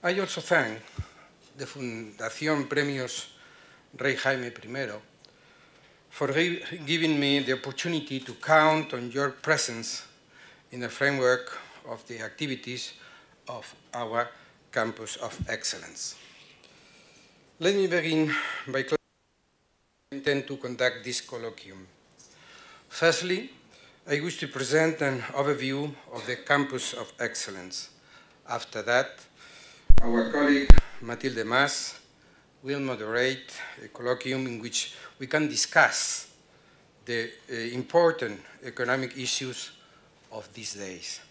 I also thank the Fundación Rey Jaime I for giving me the opportunity to count on your presence in the framework of the activities of our Campus of Excellence. Let me begin by clarifying how I intend to conduct this colloquium. Firstly, I wish to present an overview of the Campus of Excellence. After that, our colleague Matilde Mas will moderate a colloquium in which we can discuss the important economic issues of these days.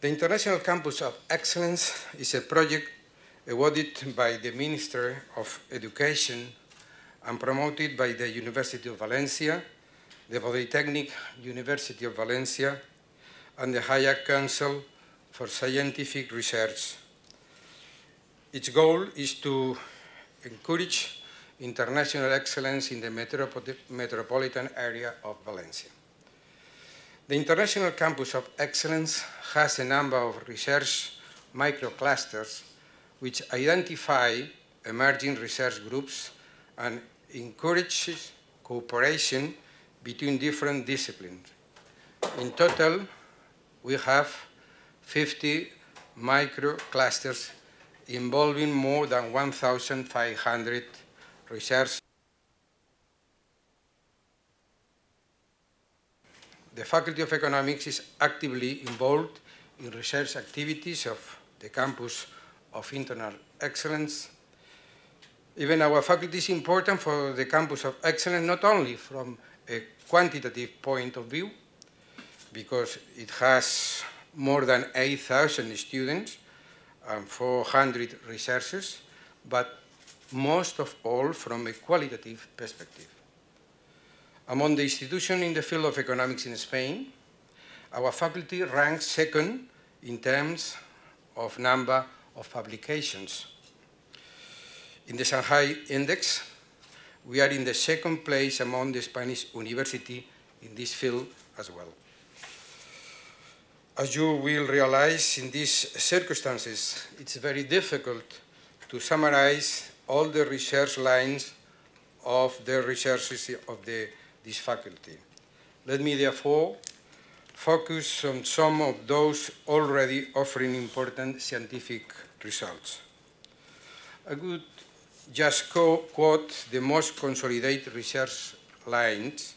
The International Campus of Excellence is a project awarded by the Minister of Education and promoted by the University of Valencia, the Polytechnic University of Valencia, and the Higher Council for Scientific Research. Its goal is to encourage international excellence in the metropolitan area of Valencia. The International Campus of Excellence has a number of research microclusters which identify emerging research groups and encourages cooperation between different disciplines. In total, we have 50 microclusters involving more than 1,500 research. The Faculty of Economics is actively involved in research activities of the Campus of Internal Excellence. Even our faculty is important for the Campus of Excellence, not only from a quantitative point of view, because it has more than 8,000 students and 400 researchers, but most of all from a qualitative perspective. Among the institutions in the field of economics in Spain, our faculty ranks second in terms of number of publications. In the Shanghai Index, we are in the second place among the Spanish universities in this field as well. As you will realize, in these circumstances, it's very difficult to summarize all the research lines of the researchers of this faculty. Let me therefore focus on some of those already offering important scientific results. I would just quote the most consolidated research lines.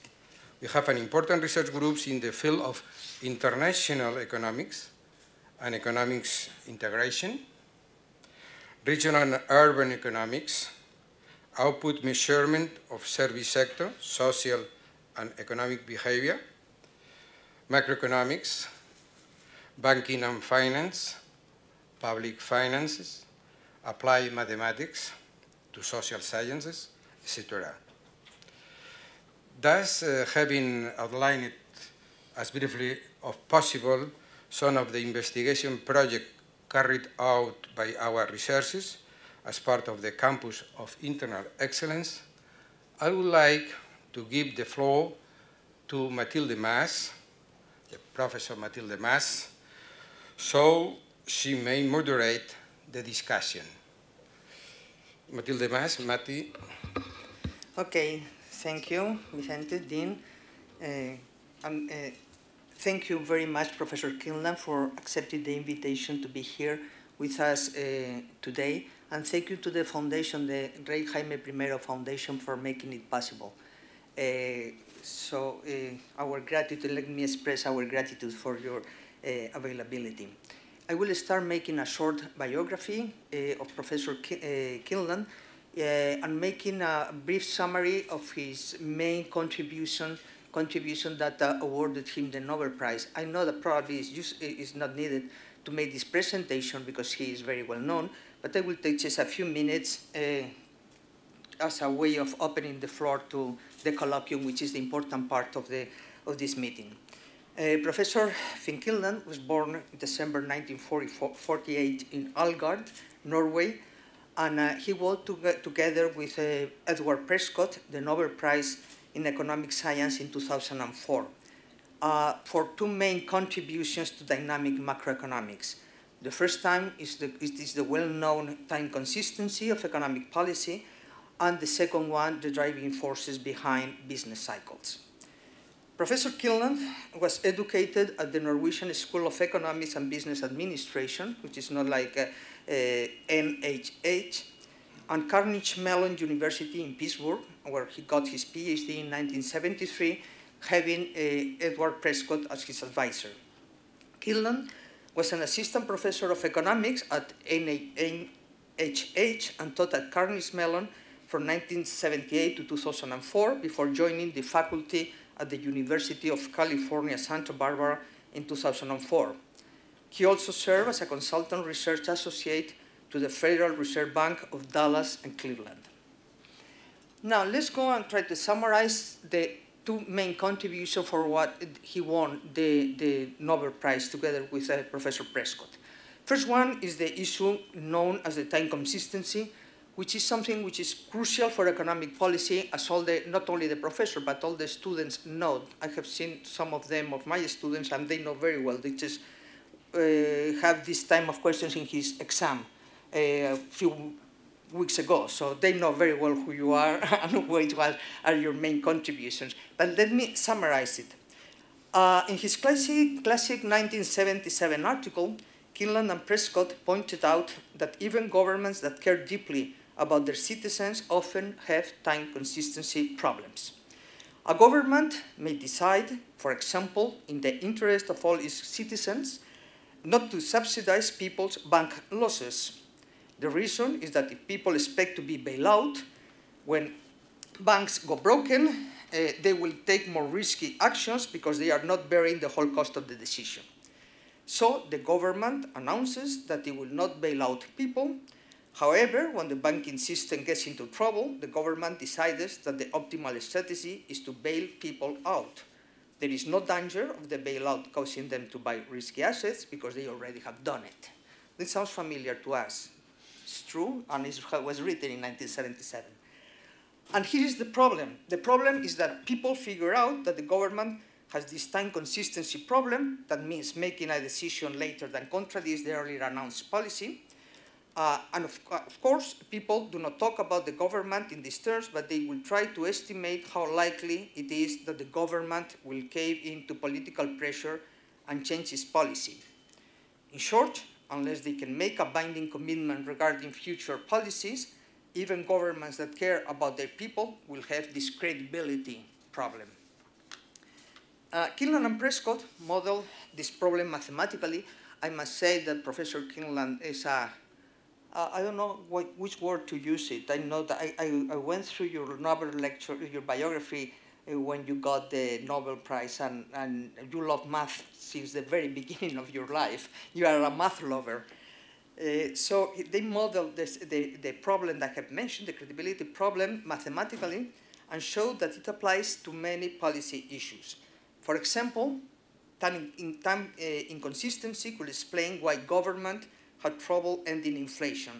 We have an important research groups in the field of international economics and economics integration, regional and urban economics, output measurement of service sector, social and economic behavior, macroeconomics, banking and finance, public finances, applied mathematics to social sciences, etc. Thus, having outlined as briefly as possible some of the investigation projects carried out by our researchers as part of the Campus of Internal Excellence, I would like to give the floor to Matilde Mas, the Professor Matilde Mas, so she may moderate the discussion. Matilde Mas, Mati. Okay, thank you, Vicente, Dean. Thank you very much, Professor Kydland, for accepting the invitation to be here with us today. And thank you to the foundation, the Rey Jaime I Foundation, for making it possible. Our gratitude, let me express our gratitude for your availability. I will start making a short biography of Professor Kydland and making a brief summary of his main contribution that awarded him the Nobel Prize. I know that probably it's not needed to make this presentation because he is very well known, but I will take just a few minutes as a way of opening the floor to the colloquium, which is the important part of this meeting. Professor Finn Kydland was born in December 1948 in Algard, Norway, and he worked together with Edward Prescott, the Nobel Prize in Economic Science in 2004, for two main contributions to dynamic macroeconomics. The first time is the well-known time consistency of economic policy, and the second one, the driving forces behind business cycles. Professor Kydland was educated at the Norwegian School of Economics and Business Administration, which is not like NHH, and Carnegie Mellon University in Pittsburgh, where he got his PhD in 1973, having Edward Prescott as his advisor. Kydland was an assistant professor of economics at NHH and taught at Carnegie Mellon from 1978 to 2004 before joining the faculty at the University of California, Santa Barbara in 2004. He also served as a consultant research associate to the Federal Reserve Bank of Dallas and Cleveland. Now let's go and try to summarize the two main contributions for what he won the Nobel Prize together with Professor Prescott. First one is the issue known as the time consistency, which is something which is crucial for economic policy, as not only the professor, but all the students know. I have seen some of them, of my students, and they know very well. They just have this time of questions in his exam a few weeks ago, so they know very well who you are and what are your main contributions. But let me summarize it. In his classic 1977 article, Kydland and Prescott pointed out that even governments that care deeply about their citizens often have time consistency problems. A government may decide, for example, in the interest of all its citizens, not to subsidize people's bank losses. The reason is that if people expect to be bailed out, when banks go broken, they will take more risky actions because they are not bearing the whole cost of the decision. So the government announces that it will not bail out people. However, when the banking system gets into trouble, the government decides that the optimal strategy is to bail people out. There is no danger of the bailout causing them to buy risky assets because they already have done it. This sounds familiar to us. It's true, and it was written in 1977. And here is the problem. The problem is that people figure out that the government has this time consistency problem. That means making a decision later than contradicts the earlier announced policy. And of course, people do not talk about the government in these terms, but they will try to estimate how likely it is that the government will cave into political pressure and change its policy. In short, unless they can make a binding commitment regarding future policies, even governments that care about their people will have this credibility problem. Kydland and Prescott modeled this problem mathematically. I must say that Professor Kydland is a I don't know which word to use it. I know that I went through your Nobel lecture, your biography, when you got the Nobel Prize, and you love math since the very beginning of your life. You are a math lover. So they modeled the problem that I have mentioned, the credibility problem, mathematically, and showed that it applies to many policy issues. For example, time inconsistency could explain why government had trouble ending inflation.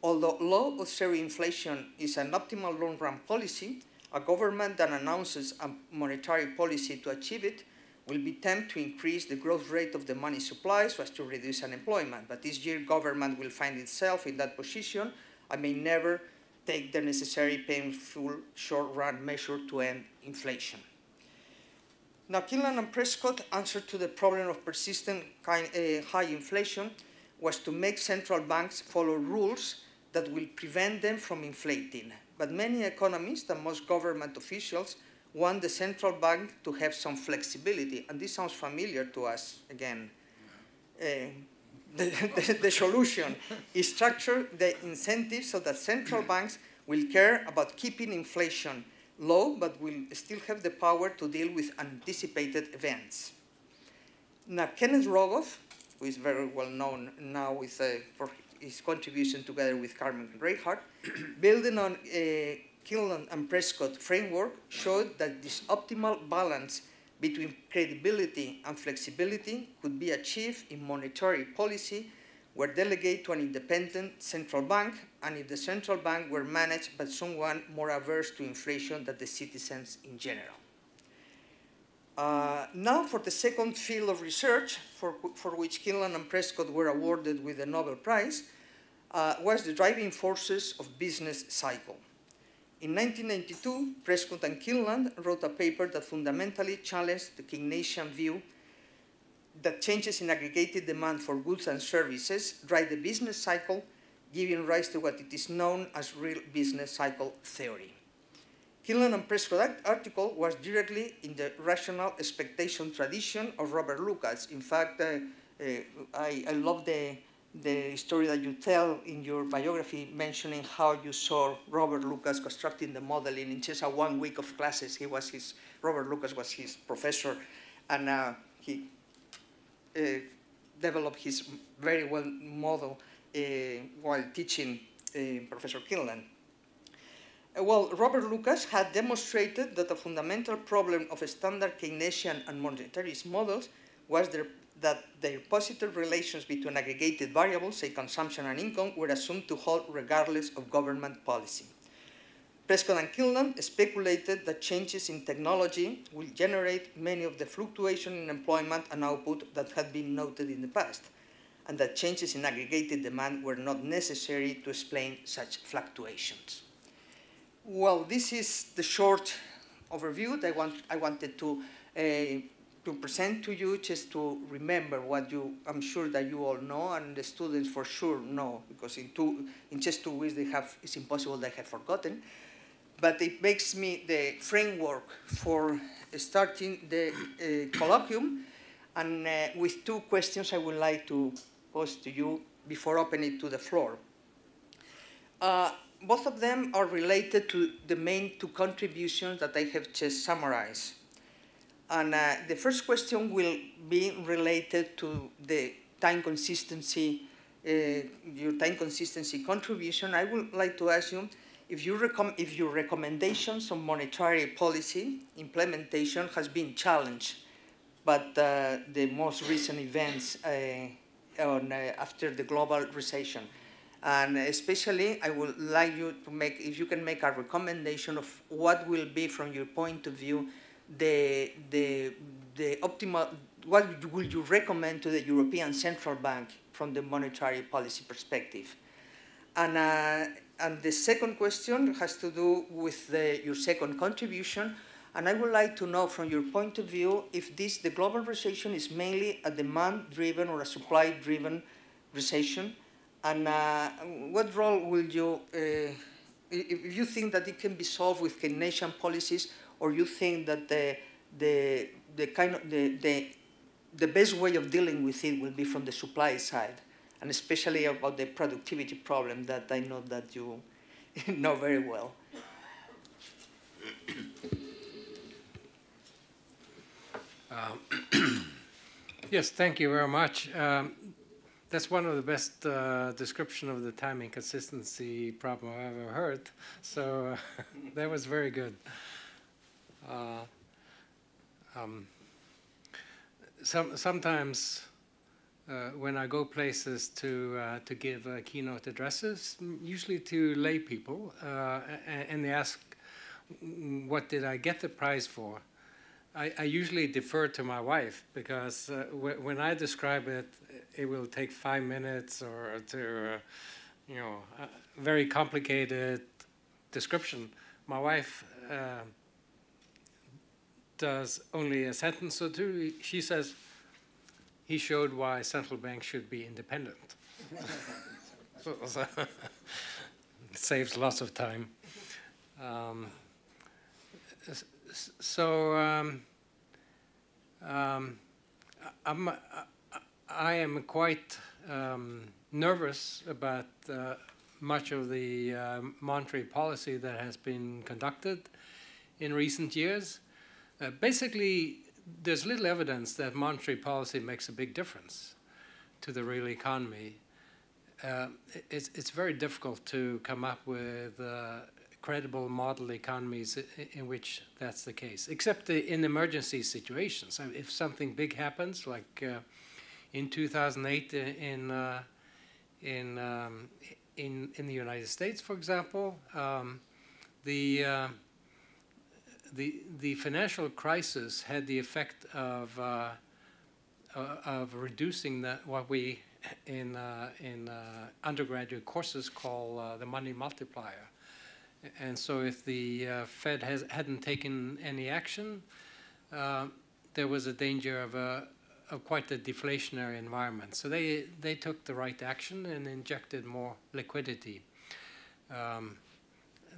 Although law of zero inflation is an optimal long-run policy, a government that announces a monetary policy to achieve it will be tempted to increase the growth rate of the money supply so as to reduce unemployment. But this year, government will find itself in that position and may never take the necessary painful short-run measure to end inflation. Now, Kydland and Prescott answered to the problem of persistent high inflation was to make central banks follow rules that will prevent them from inflating. But many economists and most government officials want the central bank to have some flexibility. And this sounds familiar to us again. The solution is structure the incentives so that central banks will care about keeping inflation low, but will still have the power to deal with anticipated events. Now, Kenneth Rogoff, who is very well known now for his contribution together with Carmen Reinhardt, building on Kydland and Prescott framework, showed that this optimal balance between credibility and flexibility could be achieved in monetary policy were delegated to an independent central bank, and if the central bank were managed by someone more averse to inflation than the citizens in general. Now for the second field of research for which Kydland and Prescott were awarded with the Nobel Prize was the driving forces of business cycle. In 1992, Prescott and Kydland wrote a paper that fundamentally challenged the Keynesian view that changes in aggregated demand for goods and services drive the business cycle, giving rise to what it is known as real business cycle theory. Kydland and Prescott article was directly in the rational expectation tradition of Robert Lucas. In fact, I love the story that you tell in your biography mentioning how you saw Robert Lucas constructing the modeling in just a 1 week of classes. Robert Lucas was his professor, and he developed his very well model while teaching Professor Kydland. Well, Robert Lucas had demonstrated that a fundamental problem of standard Keynesian and monetarist models was that their positive relations between aggregated variables, say consumption and income, were assumed to hold regardless of government policy. Prescott and Kydland speculated that changes in technology will generate many of the fluctuations in employment and output that had been noted in the past, and that changes in aggregated demand were not necessary to explain such fluctuations. Well, this is the short overview that I wanted to present to you, just to remember what I'm sure that you all know, and the students for sure know, because in just 2 weeks it's impossible they have forgotten. But it makes me the framework for starting the colloquium, and with 2 questions I would like to pose to you before opening it to the floor. Both of them are related to the main 2 contributions that I have just summarized. And the first question will be related to the time consistency, your time consistency contribution. I would like to ask you if your recommendations on monetary policy implementation has been challenged, but the most recent events after the global recession. And especially, I would like you to if you can make a recommendation of what will be, from your point of view, the optimal, what would you recommend to the European Central Bank from the monetary policy perspective? And the second question has to do with your second contribution, and I would like to know from your point of view if the global recession is mainly a demand-driven or a supply-driven recession, and what role will you, if you think that it can be solved with Keynesian policies, or you think that the best way of dealing with it will be from the supply side, and especially about the productivity problem that I know that you know very well. Yes, thank you very much. That's one of the best description of the time inconsistency problem I've ever heard. So that was very good. Sometimes when I go places to give keynote addresses, usually to lay people, and they ask, what did I get the prize for? I usually defer to my wife, because when I describe it, it will take 5 minutes or to, a very complicated description. My wife does only a sentence or 2. She says, he showed why central banks should be independent. So it saves lots of time. I am quite nervous about much of the monetary policy that has been conducted in recent years. Basically, there's little evidence that monetary policy makes a big difference to the real economy. It's very difficult to come up with credible model economies in which that's the case, except in emergency situations. If something big happens, like in 2008 in the United States, for example, the the financial crisis had the effect of reducing what we in undergraduate courses call the money multiplier. And so if the Fed hadn't taken any action, there was a danger of quite a deflationary environment. So they took the right action and injected more liquidity.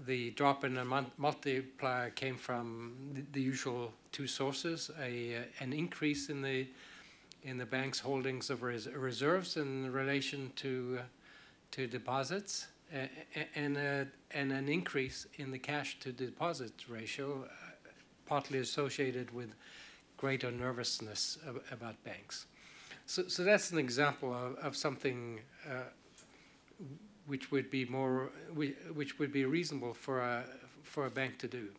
The drop in the multiplier came from the usual two sources: an increase in the bank's holdings of reserves in relation to deposits, and an increase in the cash to deposit ratio, partly associated with greater nervousness about banks. So that's an example of something which would be reasonable for a bank to do.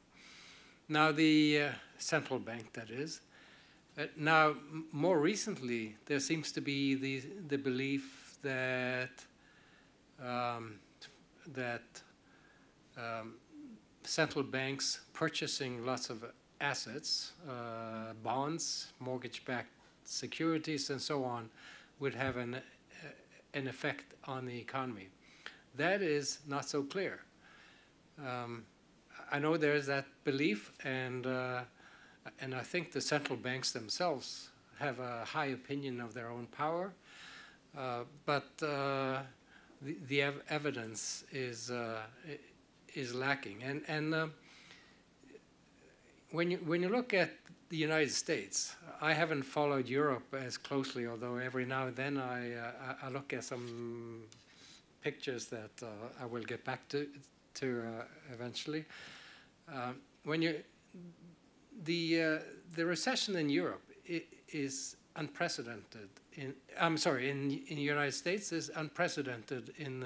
Now the central bank, that is. Now, more recently, there seems to be the belief that central banks purchasing lots of assets, bonds, mortgage-backed securities, and so on, would have an effect on the economy. That is not so clear. I know there's that belief, and I think the central banks themselves have a high opinion of their own power, but the evidence is lacking. And when you look at the United States, I haven't followed Europe as closely, although every now and then I look at some pictures that I will get back to eventually. The recession in Europe is unprecedented. In the United States is unprecedented in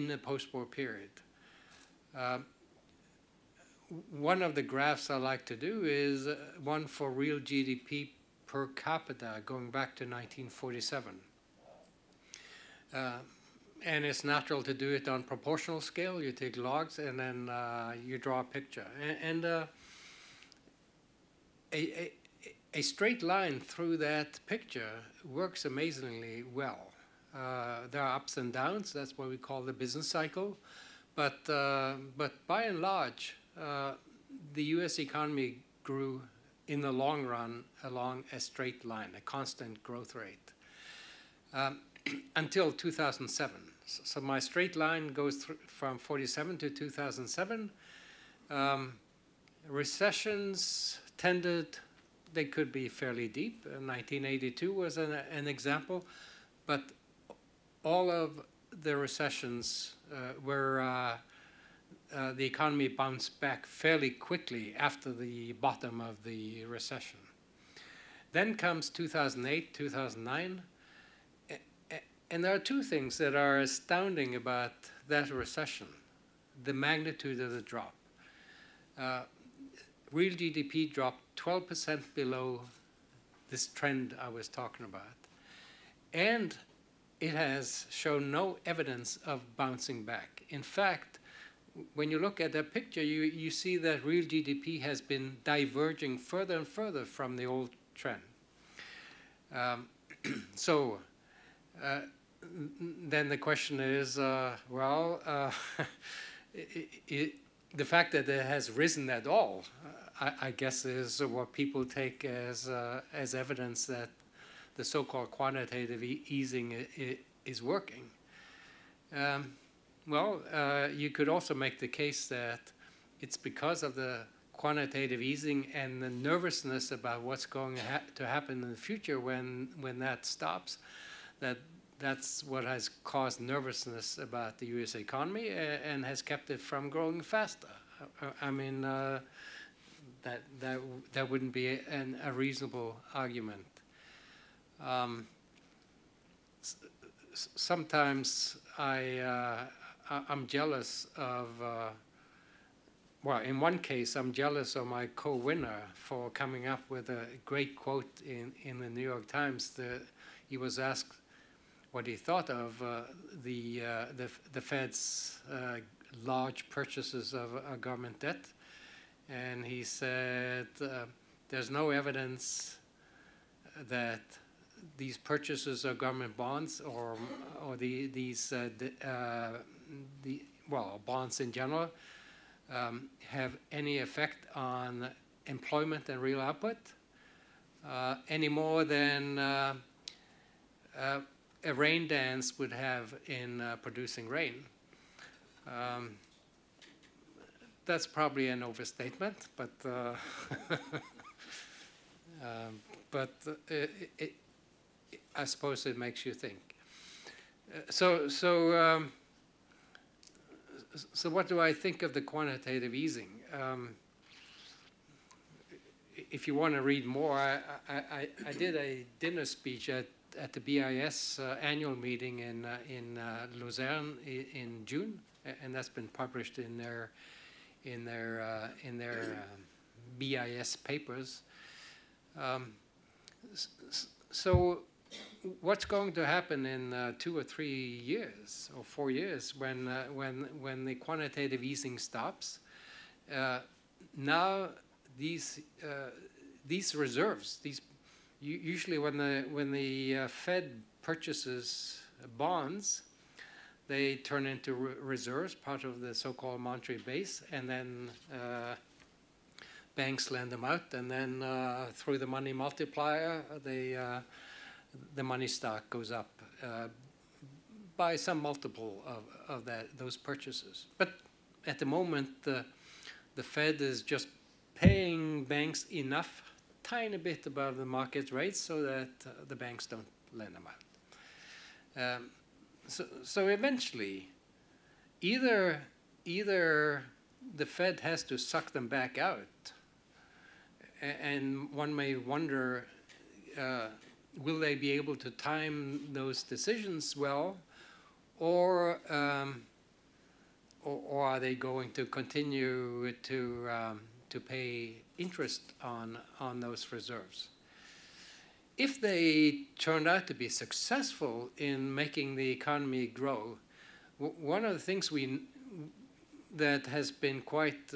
the post-war period. One of the graphs I like to do is one for real GDP per capita going back to 1947. And it's natural to do it on proportional scale. You take logs and then you draw a picture. And a straight line through that picture works amazingly well. There are ups and downs. That's what we call the business cycle. But by and large, the U.S. economy grew in the long run along a straight line, a constant growth rate, until 2007. So my straight line goes from 47 to 2007. Recessions tended, they could be fairly deep. 1982 was an example, but all of the recessions were the economy bounced back fairly quickly after the bottom of the recession. Then comes 2008, 2009, and there are two things that are astounding about that recession: the magnitude of the drop. Real GDP dropped 12% below this trend I was talking about, and it has shown no evidence of bouncing back. In fact, when you look at that picture, you see that real GDP has been diverging further and further from the old trend. Then the question is, the fact that it has risen at all, I guess, is what people take as evidence that the so-called quantitative easing is working. You could also make the case that it's because of the quantitative easing and the nervousness about what's going to happen in the future when that stops, that's what has caused nervousness about the U.S. economy and has kept it from growing faster. I mean, that wouldn't be a reasonable argument. Sometimes I'm jealous of, in one case, I'm jealous of my co-winner for coming up with a great quote in the New York Times. He was asked what he thought of the Fed's large purchases of government debt, and he said there's no evidence that these purchases of government bonds or bonds in general have any effect on employment and real output any more than a rain dance would have in producing rain. That's probably an overstatement, but I suppose it makes you think. So what do I think of the quantitative easing? If you want to read more, I did a dinner speech at the BIS annual meeting in Lausanne in June, and that's been published in their BIS papers. So what's going to happen in 2 or 3 years or 4 years when the quantitative easing stops? Now these reserves, usually when the Fed purchases bonds, they turn into reserves, part of the so-called monetary base, and then banks lend them out, and then through the money multiplier, the money stock goes up by some multiple of those purchases. But at the moment, the Fed is just paying banks enough, tiny bit above the market rates, so that the banks don't lend them out. So eventually, either the Fed has to suck them back out, and one may wonder, will they be able to time those decisions well, or are they going to continue to pay interest on those reserves? If they turned out to be successful in making the economy grow, one of the things that has been quite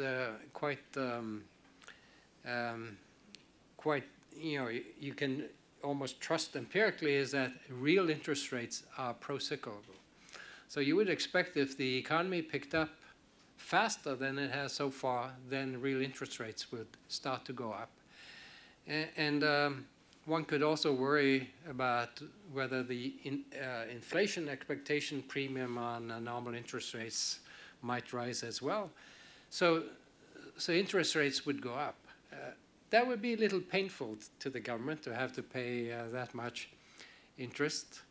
you can almost trust empirically is that real interest rates are pro-cyclical. So you would expect if the economy picked up faster than it has so far, then real interest rates would start to go up. And one could also worry about whether the inflation expectation premium on normal interest rates might rise as well. So interest rates would go up. That would be a little painful to the government to have to pay that much interest.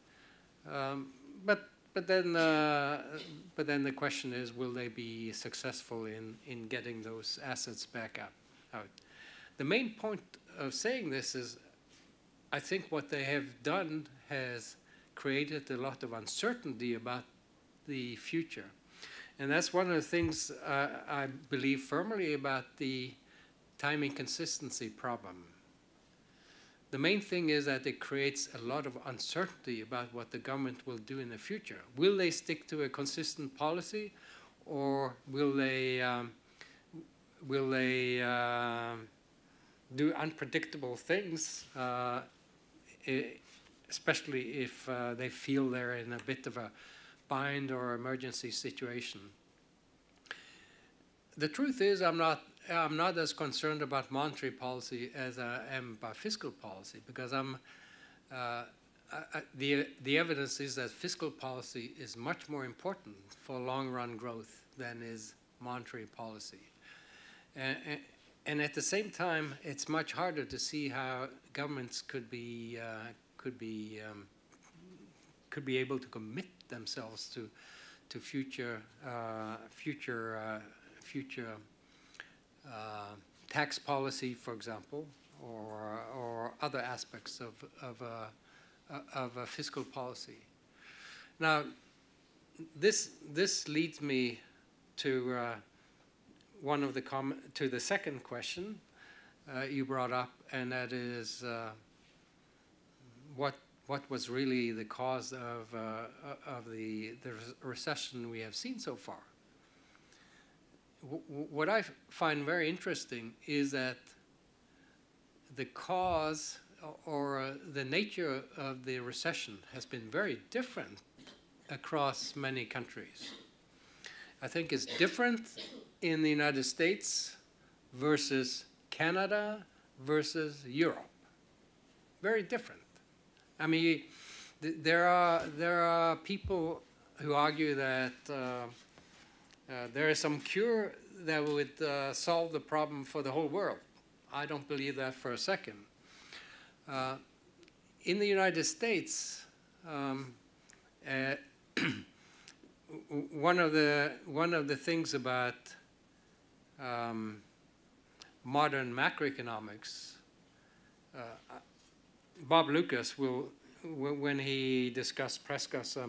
But then the question is, will they be successful in getting those assets back out? The main point of saying this is, I think what they have done has created a lot of uncertainty about the future. And that's one of the things I believe firmly about the timing consistency problem. The main thing is that it creates a lot of uncertainty about what the government will do in the future. Will they stick to a consistent policy, or will they do unpredictable things, especially if they feel they're in a bit of a bind or emergency situation? The truth is, I'm not as concerned about monetary policy as I am about fiscal policy, because the evidence is that fiscal policy is much more important for long-run growth than is monetary policy. And at the same time, it's much harder to see how governments could be able to commit themselves to future tax policy, for example, or other aspects of a fiscal policy. Now, this leads me to the second question you brought up, and that is what was really the cause of the recession we have seen so far. what I find very interesting is that the cause or the nature of the recession has been very different across many countries. I think it's different in the United States versus Canada versus Europe. Very different. I mean, there are people who argue that there is some cure that would solve the problem for the whole world. I don't believe that for a second. In the United States, one of the things about modern macroeconomics, Bob Lucas will, when he discussed Prescott's the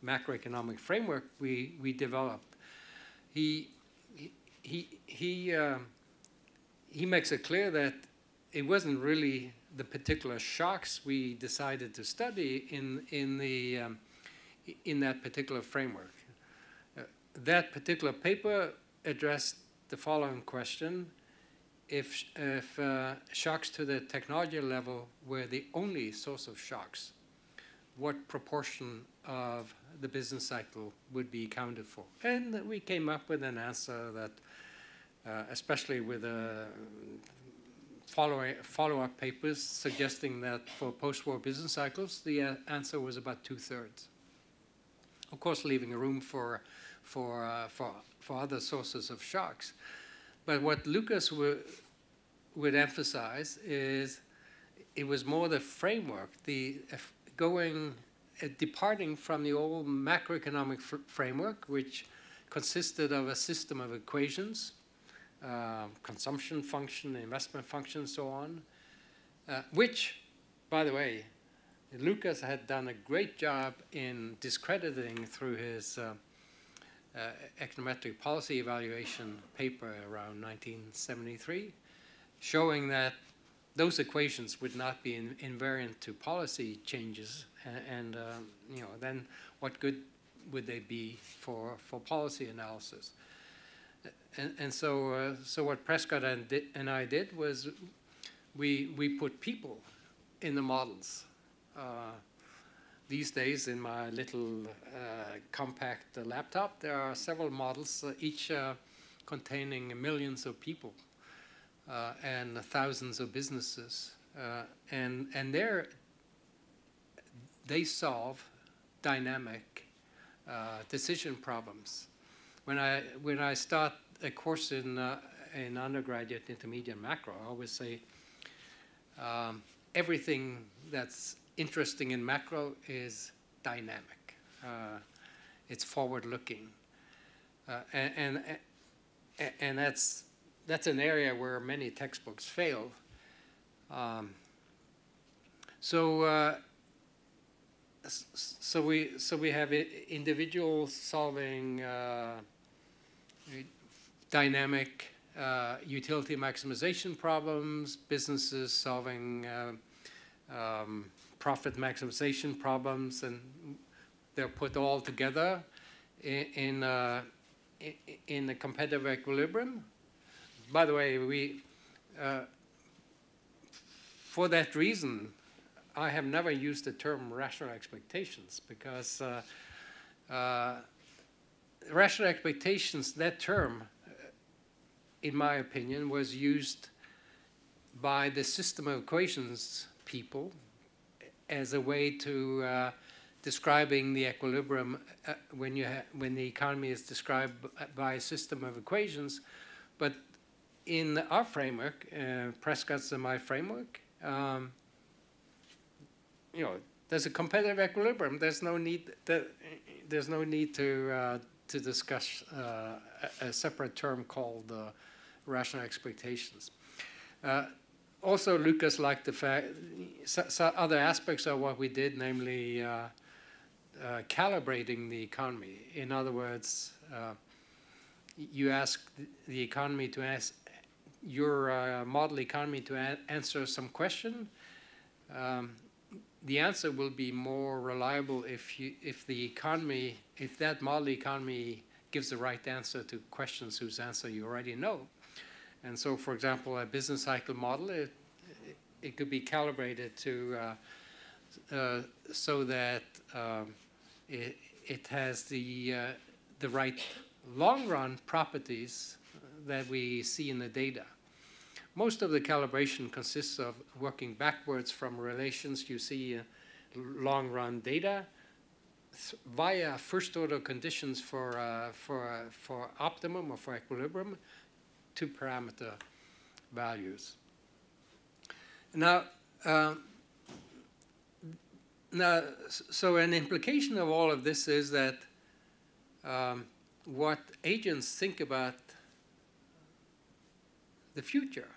macroeconomic framework we developed, he makes it clear that it wasn't really the particular shocks we decided to study in that particular framework. That particular paper addressed the following question: if shocks to the technology level were the only source of shocks, what proportion of the business cycle would be accounted for? And we came up with an answer that, especially with follow-up papers suggesting that for post-war business cycles, the answer was about 2/3. Of course, leaving room for other sources of shocks. But what Lucas would emphasize is it was more the framework, departing from the old macroeconomic framework, which consisted of a system of equations, consumption function, investment function, so on, which, by the way, Lucas had done a great job in discrediting through his econometric policy evaluation paper around 1973, showing that those equations would not be invariant to policy changes, and then what good would they be for policy analysis? And so what Prescott and I did was we put people in the models. These days, in my little compact laptop, there are several models, each containing millions of people and thousands of businesses, and they solve dynamic decision problems. When I start a course in undergraduate, intermediate, macro, I always say everything that's interesting in macro is dynamic. It's forward-looking, and that's an area where many textbooks fail. So we have individuals solving dynamic utility maximization problems, businesses solving profit maximization problems, and they're put all together in a competitive equilibrium. By the way, for that reason, I have never used the term rational expectations, because rational expectations, that term, in my opinion, was used by the system of equations people as a way to describing the equilibrium when the economy is described by a system of equations. But in our framework, Prescott's and my framework, there's a competitive equilibrium. There's no need to discuss a separate term called rational expectations. Also, Lucas liked the fact, other aspects of what we did, namely calibrating the economy. In other words, you ask the economy to ask your model economy to answer some question. the answer will be more reliable if that model economy gives the right answer to questions whose answer you already know. And so, for example, a business cycle model, it could be calibrated to so that it has the right long-run properties that we see in the data. Most of the calibration consists of working backwards from relations you see long-run data via first-order conditions for optimum or for equilibrium to parameter values. Now, so an implication of all of this is that what agents think about the future,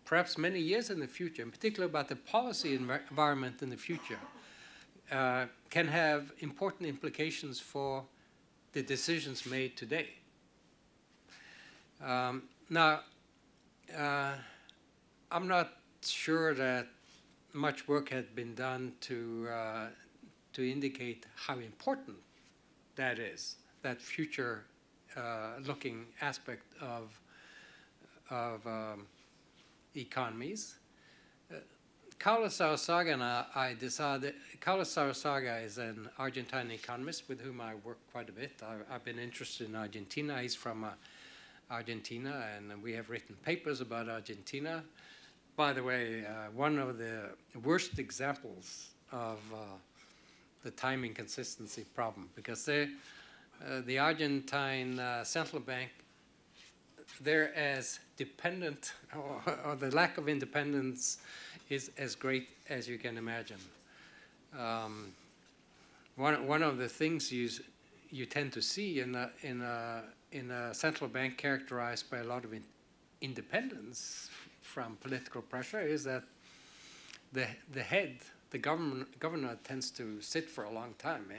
perhaps many years in the future, in particular about the policy environment in the future, can have important implications for the decisions made today. Now, I'm not sure that much work had been done to indicate how important that is, that future-looking aspect of economies. Carlos Sarasaga and I decided, Carlos Sarasaga is an Argentine economist with whom I work quite a bit. I've been interested in Argentina. He's from Argentina, and we have written papers about Argentina. By the way, one of the worst examples of the time inconsistency problem, because the Argentine central bank, they're as dependent, or the lack of independence is as great as you can imagine. One of the things you tend to see in a central bank characterized by a lot of independence from political pressure is that the governor tends to sit for a long time.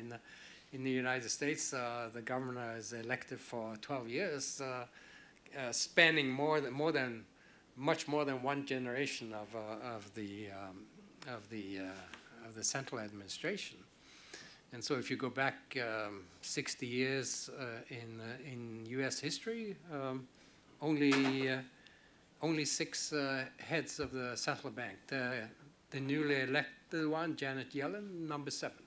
In the United States, the governor is elected for 12 years, spanning much more than one generation of the central administration. And so, if you go back 60 years in U.S. history, only 6 heads of the central bank. The newly elected one, Janet Yellen, number 7.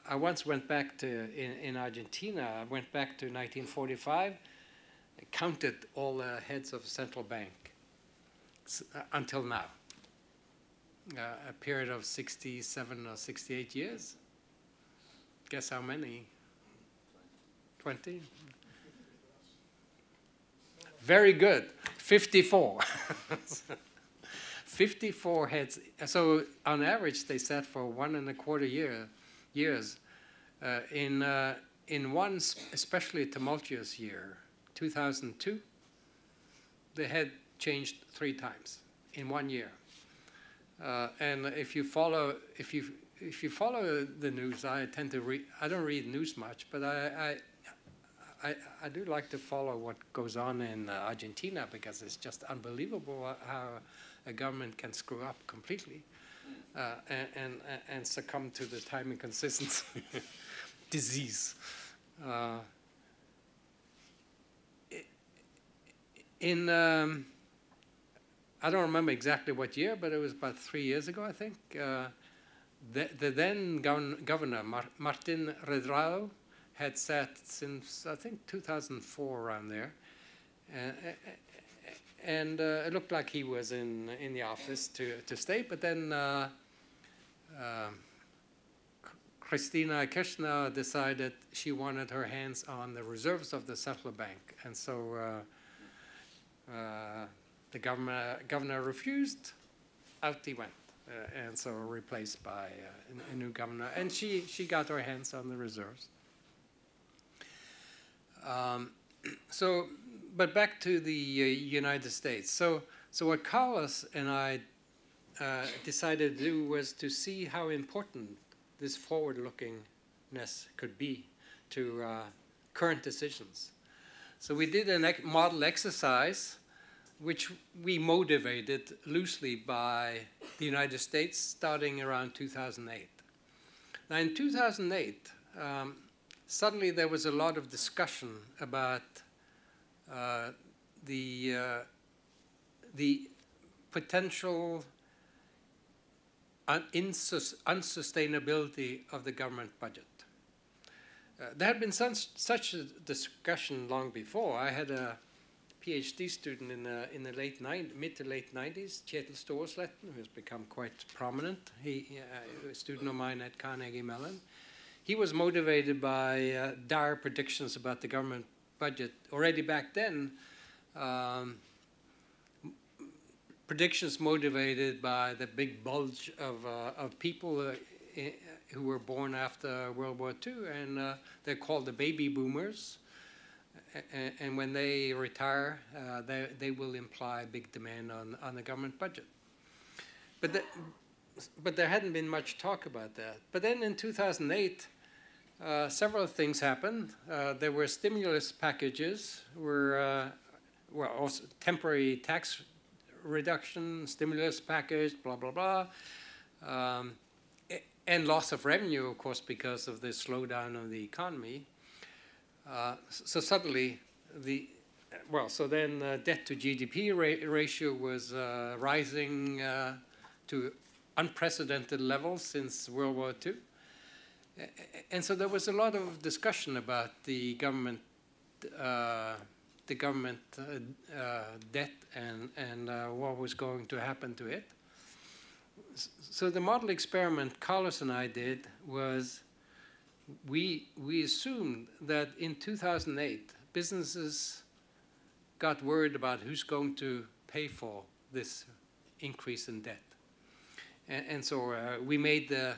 I once went back to, in Argentina, I went back to 1945, counted all the heads of the central bank until now. A period of 67 or 68 years. Guess how many? 20? Very good. 54. 54 heads. So on average, they sat for 1.25 years. In one especially tumultuous year, 2002, the head changed 3 times in 1 year. And if you follow the news, I tend to read. I don't read news much, but I do like to follow what goes on in Argentina, because it's just unbelievable how a government can screw up completely and succumb to the time inconsistency disease. I don't remember exactly what year, but it was about 3 years ago, I think. The then governor, Martin Redrado, had sat since, I think, 2004, around there. And it looked like he was in the office to stay, but then Cristina Kirchner decided she wanted her hands on the reserves of the central bank. And so the governor refused, out he went. And so replaced by a new governor. And she got her hands on the reserves. But back to the United States. So what Carlos and I decided to do was to see how important this forward-lookingness could be to current decisions. So we did a model exercise which we motivated loosely by the United States starting around 2008. Now in 2008, suddenly there was a lot of discussion about the potential unsustainability of the government budget. There had been such a discussion long before. I had a PhD student in the mid to late 90s, Kjetil Storesletten, who has become quite prominent. He a student of mine at Carnegie Mellon. He was motivated by dire predictions about the government budget already back then. Predictions motivated by the big bulge of people who were born after World War II, and they're called the baby boomers. And when they retire, they will imply big demand on the government budget. But there hadn't been much talk about that. But then in 2008, several things happened. There were stimulus packages, also temporary tax reduction, stimulus package, blah, blah, blah. And loss of revenue, of course, because of the slowdown of the economy. So suddenly, then debt to GDP ratio was rising to unprecedented levels since World War II. And so there was a lot of discussion about the government debt and what was going to happen to it. So the model experiment Carlos and I did was we assumed that in 2008, businesses got worried about who's going to pay for this increase in debt. And so we made the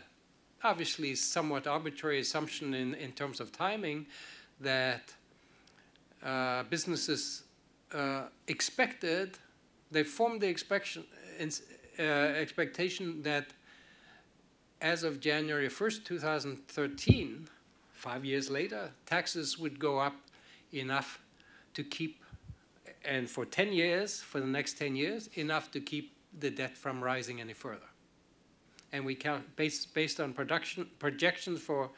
obviously somewhat arbitrary assumption in terms of timing that businesses they formed the expectation that as of January 1st, 2013, 5 years later, taxes would go up enough to keep, and for 10 years, for the next 10 years, enough to keep the debt from rising any further. And we based on projections for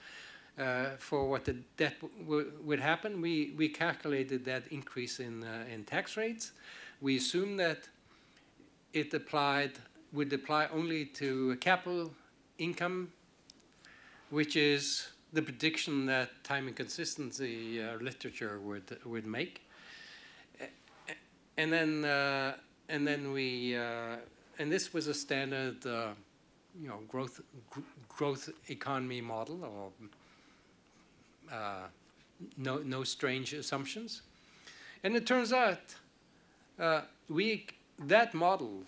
what the debt would happen, we calculated that increase in tax rates. We assumed that it would apply only to capital income, which is the prediction that time and consistency literature would make. And this was a standard growth economy model, or no strange assumptions. And it turns out that model,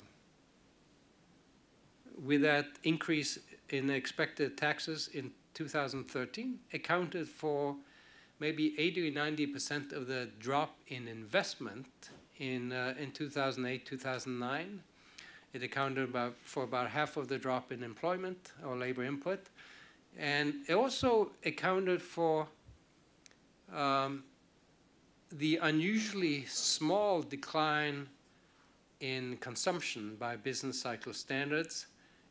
with that increase in expected taxes in 2013, accounted for maybe 80 or 90% of the drop in investment in 2008, 2009. It accounted for about half of the drop in employment or labor input. And it also accounted for the unusually small decline in consumption by business cycle standards,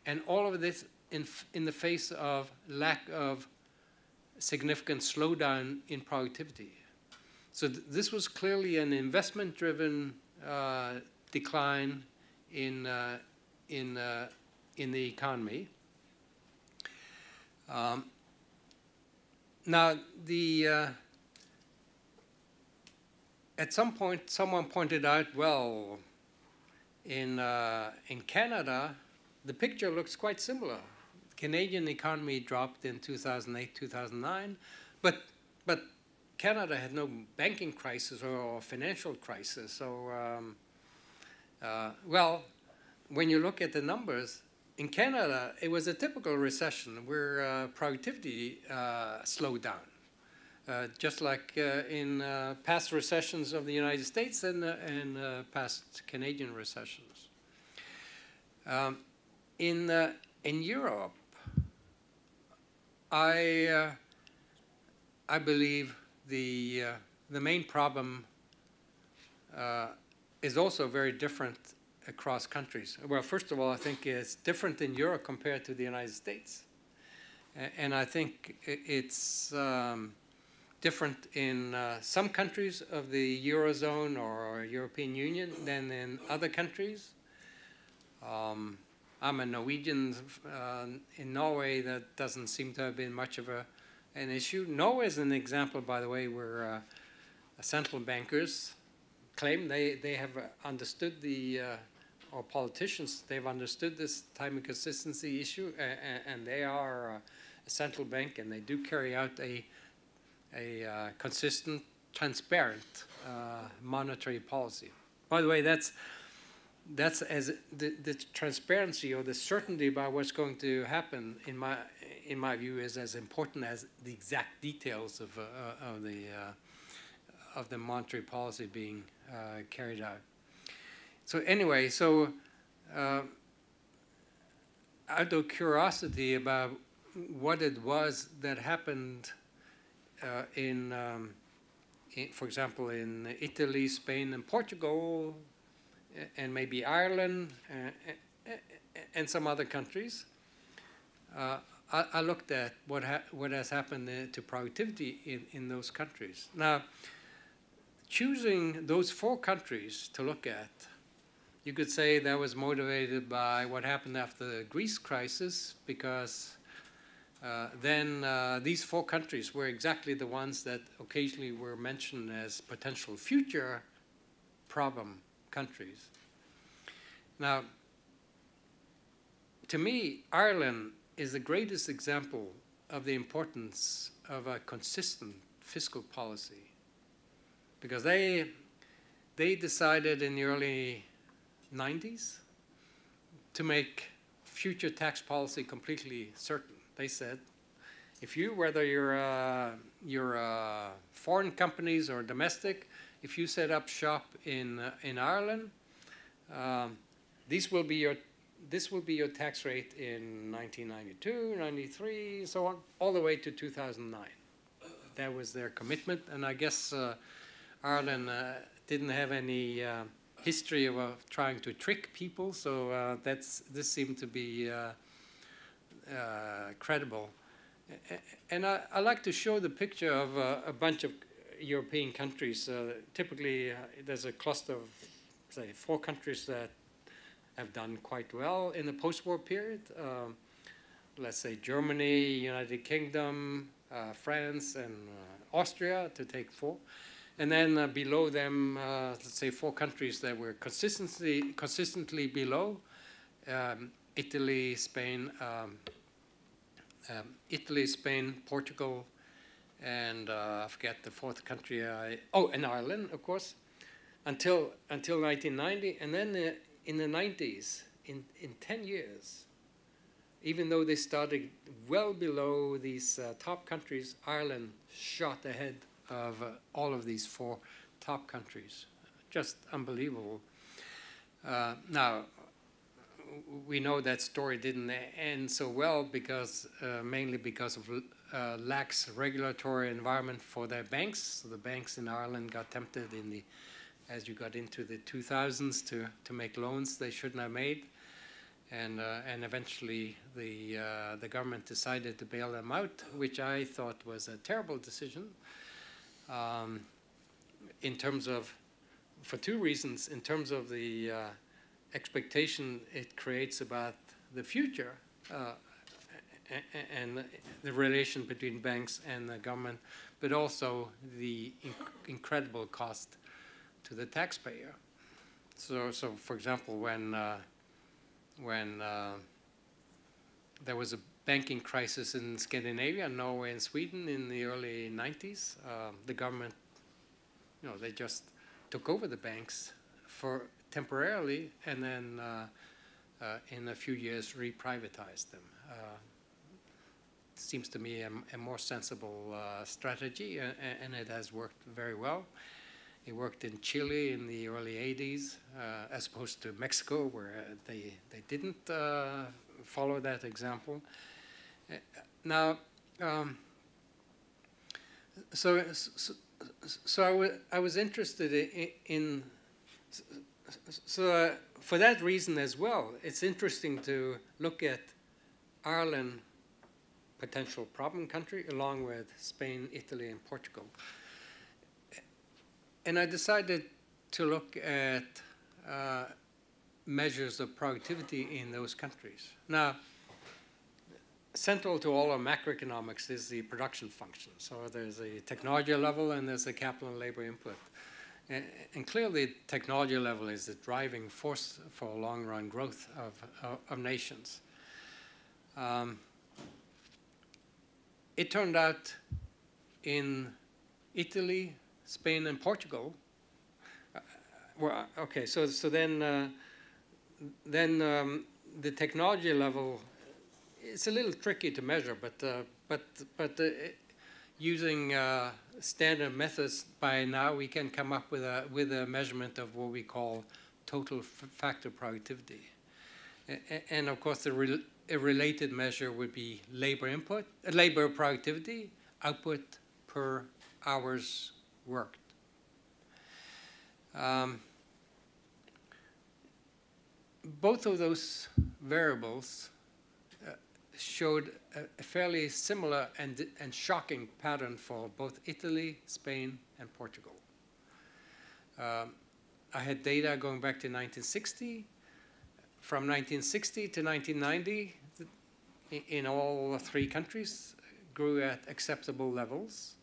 and all of this in the face of lack of significant slowdown in productivity. So this was clearly an investment-driven decline in the economy. Now, at some point, someone pointed out, well, in Canada, the picture looks quite similar. The Canadian economy dropped in 2008, 2009, but Canada had no banking crisis or financial crisis. So, well, when you look at the numbers, in Canada, it was a typical recession where productivity slowed down, just like in past recessions of the United States and past Canadian recessions. In Europe, I believe the main problem is also very different across countries. Well, first of all, I think it's different in Europe compared to the United States. And I think it's different in some countries of the Eurozone or European Union than in other countries. I'm a Norwegian. In Norway, that doesn't seem to have been much of an issue. Norway is an example, by the way, where central bankers claim they have understood or politicians, they've understood this time and consistency issue, and they are a central bank, and they do carry out a consistent, transparent monetary policy. By the way, that's as the transparency or the certainty about what's going to happen, in my view, is as important as the exact details of the monetary policy being carried out. So anyway, out of curiosity about what it was that happened for example, in Italy, Spain, and Portugal, and maybe Ireland, and some other countries, I looked at what has happened to productivity in those countries. Now, choosing those 4 countries to look at, you could say that was motivated by what happened after the Greece crisis, because then these 4 countries were exactly the ones that occasionally were mentioned as potential future problem countries. Now, to me, Ireland is the greatest example of the importance of a consistent fiscal policy, because they decided in the early 90s to make future tax policy completely certain. They said, whether you're foreign companies or domestic, if you set up shop in Ireland, this will be your tax rate in 1992, 93, so on, all the way to 2009. That was their commitment, and I guess Ireland didn't have any history of trying to trick people, so this seemed to be credible. And I like to show the picture of a bunch of European countries. Typically, there's a cluster of, say, 4 countries that have done quite well in the post-war period. Let's say Germany, United Kingdom, France, and Austria, to take 4. And then below them, let's say 4 countries that were consistently below: Italy, Spain, Portugal, and I forget the 4th country. And Ireland, of course, until 1990. And then in the 90s, in 10 years, even though they started well below these top countries, Ireland shot ahead of all of these 4 top countries. Just unbelievable. Now, we know that story didn't end so well because mainly because of lax regulatory environment for their banks. So the banks in Ireland got tempted as you got into the 2000s to make loans they shouldn't have made, and eventually the government decided to bail them out, which I thought was a terrible decision. In terms of, for 2 reasons, in terms of the expectation it creates about the future and the relation between banks and the government, but also the incredible cost to the taxpayer. So for example, when there was a banking crisis in Scandinavia, Norway and Sweden in the early 90s, the government, they just took over the banks temporarily, and then in a few years reprivatized them. Seems to me a more sensible strategy, and it has worked very well. It worked in Chile in the early 80s, as opposed to Mexico, where they didn't follow that example. Now, so I was interested in for that reason as well, it's interesting to look at Ireland, potential problem country, along with Spain, Italy, and Portugal. And I decided to look at measures of productivity in those countries. Now, central to all of macroeconomics is the production function. So there's a technology level and there's a capital and labor input. And clearly, technology level is the driving force for long-run growth of nations. It turned out in Italy, Spain, and Portugal. Well, okay, so then the technology level, it's a little tricky to measure, but using standard methods, by now we can come up with a measurement of what we call total factor productivity. And of course, a related measure would be labor productivity, output per hours worked. Both of those variables showed a fairly similar and shocking pattern for both Italy, Spain, and Portugal. I had data going back to 1960. From 1960 to 1990, in all three countries, grew at acceptable levels.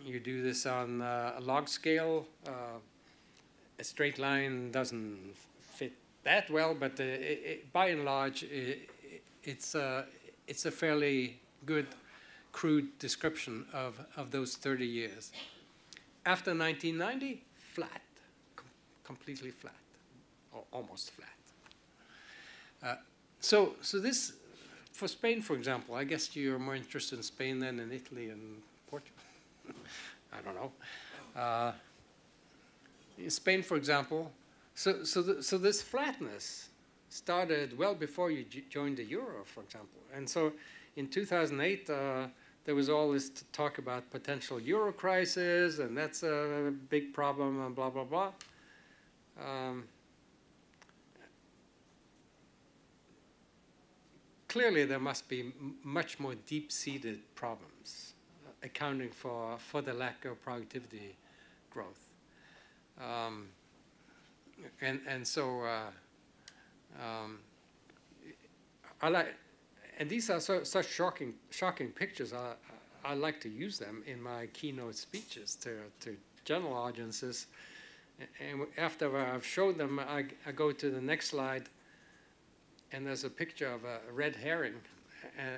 You do this on a log scale. A straight line doesn't fit that well, but by and large, it's a fairly good, crude description of those 30 years. After 1990, flat, completely flat, or almost flat. So this, for Spain, for example, I guess you're more interested in Spain than in Italy and Portugal. I don't know. In Spain, for example, so this flatness started well before you joined the euro, for example. And so in 2008, there was all this talk about potential euro crisis, and that's a big problem, and blah, blah, blah. Clearly, there must be much more deep-seated problems accounting for the lack of productivity growth. And so I like, and these are such shocking pictures. I like to use them in my keynote speeches to general audiences. And after I've showed them, I go to the next slide, and there's a picture of a red herring,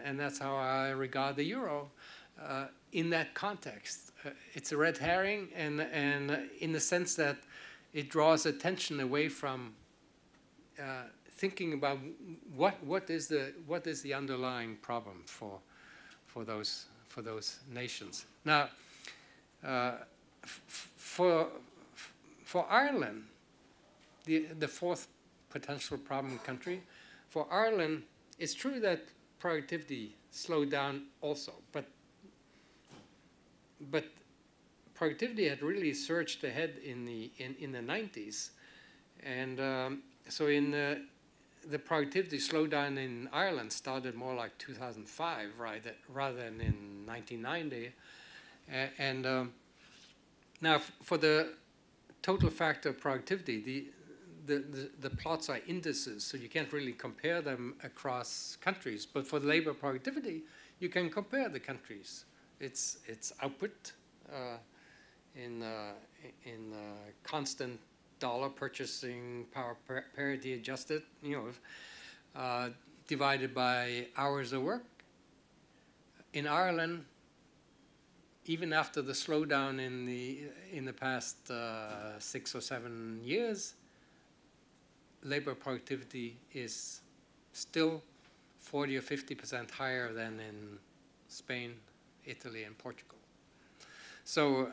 and that's how I regard the euro in that context. It's a red herring, and in the sense that it draws attention away from thinking about what is the underlying problem for those nations. Now, for Ireland, the fourth potential problem country, for Ireland, it's true that productivity slowed down also, but productivity had really surged ahead in the 90s, and so in the productivity slowdown in Ireland started more like 2005, right, rather than in 1990, and now for the total factor of productivity, the plots are indices, so you can't really compare them across countries. But for labor productivity, you can compare the countries. It's output in constant dollar purchasing power parity adjusted, divided by hours of work. In Ireland, even after the slowdown in the past 6 or 7 years, labor productivity is still 40 or 50% higher than in Spain, Italy, and Portugal. So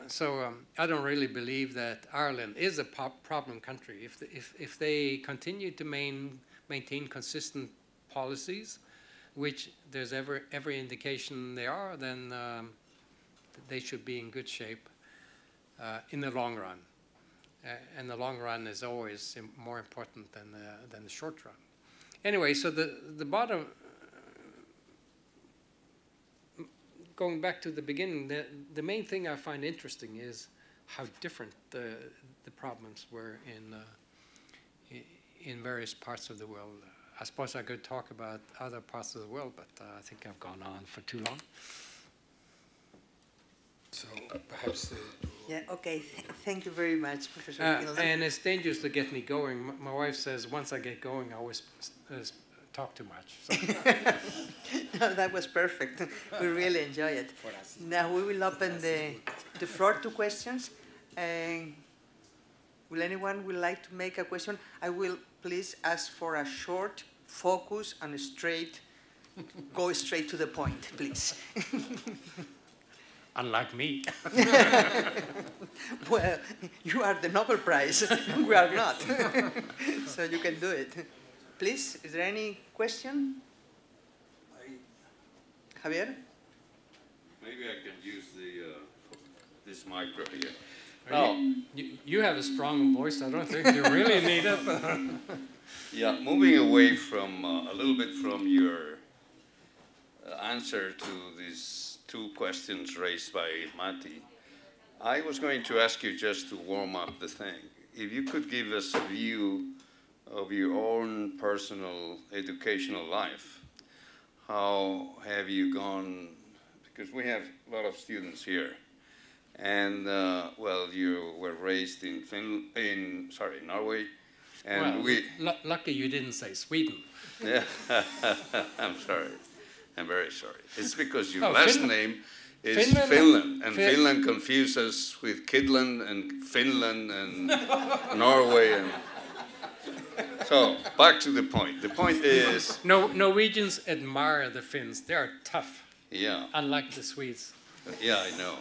I don't really believe that Ireland is a problem country. If they continue to maintain consistent policies, which there's every indication they are, then they should be in good shape in the long run. and the long run is always more important than the short run. Anyway, so the bottom, going back to the beginning, the main thing I find interesting is how different the problems were in various parts of the world. I suppose I could talk about other parts of the world, but I think I've gone on for too long. So perhaps... Yeah, okay. Thank you very much, Professor Kydland. And it's dangerous to get me going. My wife says once I get going, I always talk too much. So. No, that was perfect. We really enjoy it. Now we will open the floor to questions. Will anyone like to make a question? I will please ask for a short, focus, and go straight to the point, please. Unlike me. Well, you are the Nobel Prize. We are not. So you can do it. Please, is there any question? Javier? Maybe I can use this micro here. You have a strong voice. I don't think you really need it. Yeah, moving away from a little bit from your answer to these two questions raised by Mati, I was going to ask you, just to warm up the thing, if you could give us a view of your own personal educational life. How have you gone, because we have a lot of students here, and well, you were raised in Norway, and well, lucky you didn't say Sweden. Yeah, I'm sorry. I'm very sorry. It's because your last name is Finland, and Finland confuses us with Kydland and Finland and Norway. And so back to the point. The point is, Norwegians admire the Finns. They are tough. Yeah. Unlike the Swedes. Yeah, I know.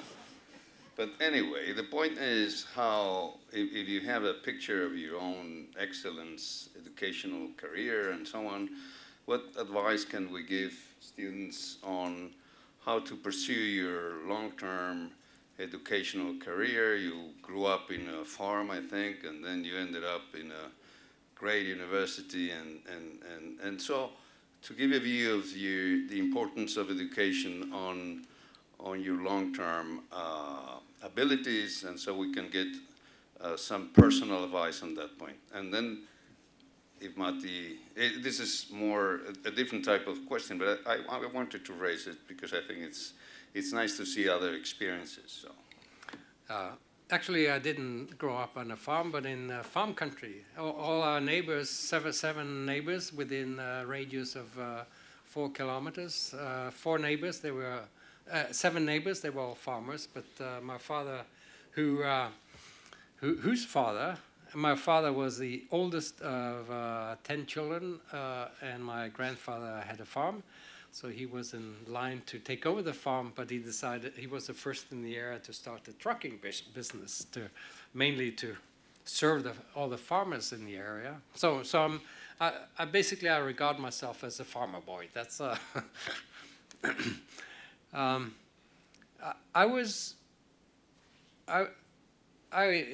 But anyway, the point is how, if you have a picture of your own excellence, educational career, and so on, what advice can we give students on how to pursue your long-term educational career? You grew up in a farm, I think, and then you ended up in a great university, and so to give a view of the importance of education on your long-term abilities, and so we can get some personal advice on that point. And then, if Mati, this is more a different type of question, but I wanted to raise it because I think it's nice to see other experiences. So. Actually, I didn't grow up on a farm, but in farm country. All our neighbors, seven neighbors within a radius of 4 kilometers. 4 neighbors, they were 7 neighbors. They were all farmers. But my father, whose father. My father was the oldest of 10 children, and my grandfather had a farm. So he was in line to take over the farm, but he decided he was the first in the area to start the trucking business, mainly to serve all the farmers in the area. So I basically regard myself as a farmer boy. That's I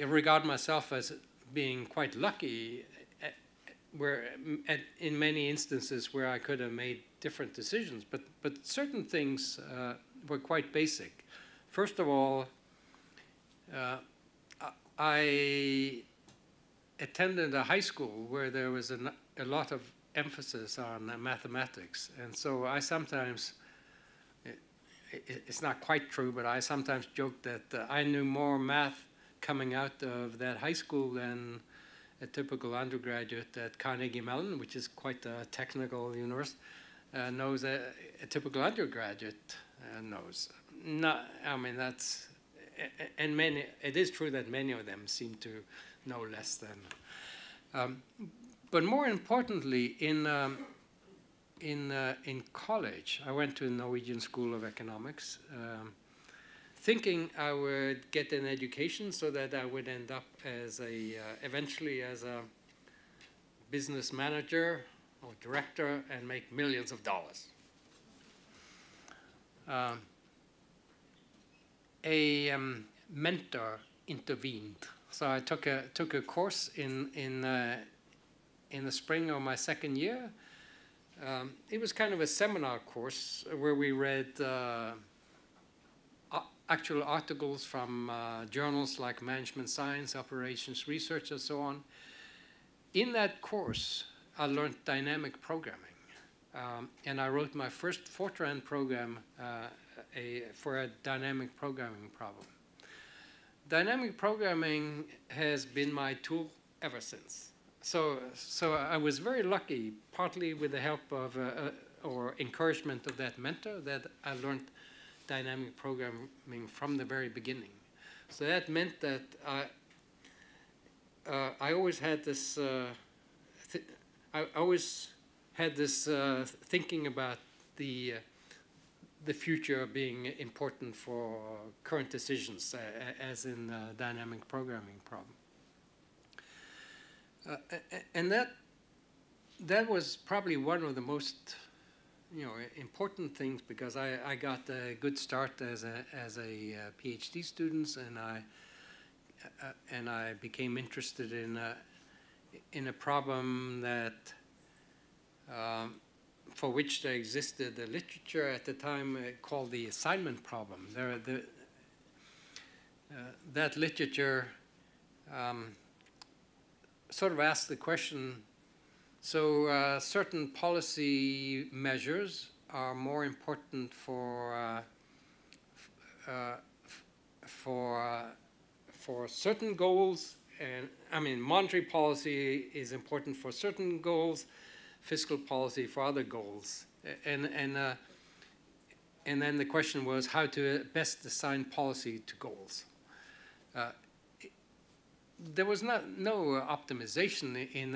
regard myself as being quite lucky, in many instances where I could have made different decisions, but certain things were quite basic. First of all, I attended a high school where there was a lot of emphasis on mathematics, and so I sometimes, it's not quite true, but I sometimes joke that I knew more math coming out of that high school than a typical undergraduate at Carnegie Mellon, which is quite a technical university, knows a typical undergraduate knows. I mean, that's, and it is true that many of them seem to know less than. But more importantly, in college, I went to the Norwegian School of Economics, thinking I would get an education so that I would end up as eventually as a business manager or director and make millions of dollars. A mentor intervened So I took a course in the spring of my second year. It was kind of a seminar course where we read actual articles from journals like Management Science, Operations Research, and so on. In that course, I learned dynamic programming. And I wrote my first Fortran program for a dynamic programming problem. Dynamic programming has been my tool ever since. So I was very lucky, partly with the help of or encouragement of that mentor, that I learned dynamic programming from the very beginning. So that meant that I always had this. I always had this thinking about the future being important for current decisions, as in dynamic programming problem. And that was probably one of the most, important things, because I got a good start as a PhD student, and I became interested in a problem that for which there existed a literature at the time called the assignment problem. That literature sort of asked the question, so certain policy measures are more important for certain goals, and I mean monetary policy is important for certain goals, fiscal policy for other goals, and then the question was how to best assign policy to goals. There was no optimization in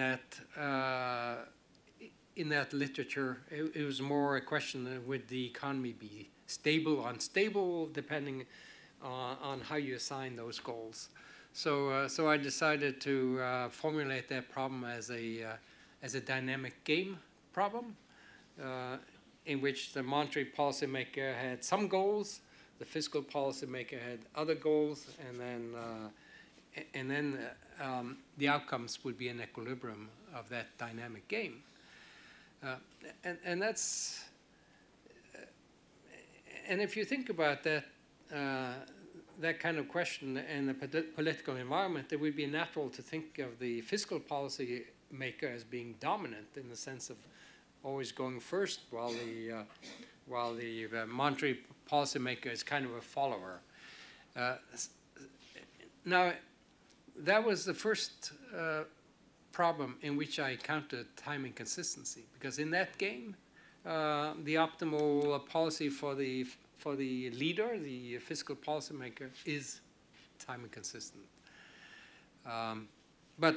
that literature. It was more a question of would the economy be stable, unstable, depending on how you assign those goals. So I decided to formulate that problem as a dynamic game problem, in which the monetary policymaker had some goals, the fiscal policymaker had other goals, and then the outcomes would be an equilibrium of that dynamic game. And that's, and if you think about that, that kind of question in the political environment, it would be natural to think of the fiscal policy maker as being dominant in the sense of always going first, while the monetary policymaker is kind of a follower. Now, that was the first problem in which I encountered time inconsistency, because in that game, the optimal policy for the leader, the fiscal policymaker, is time inconsistent. But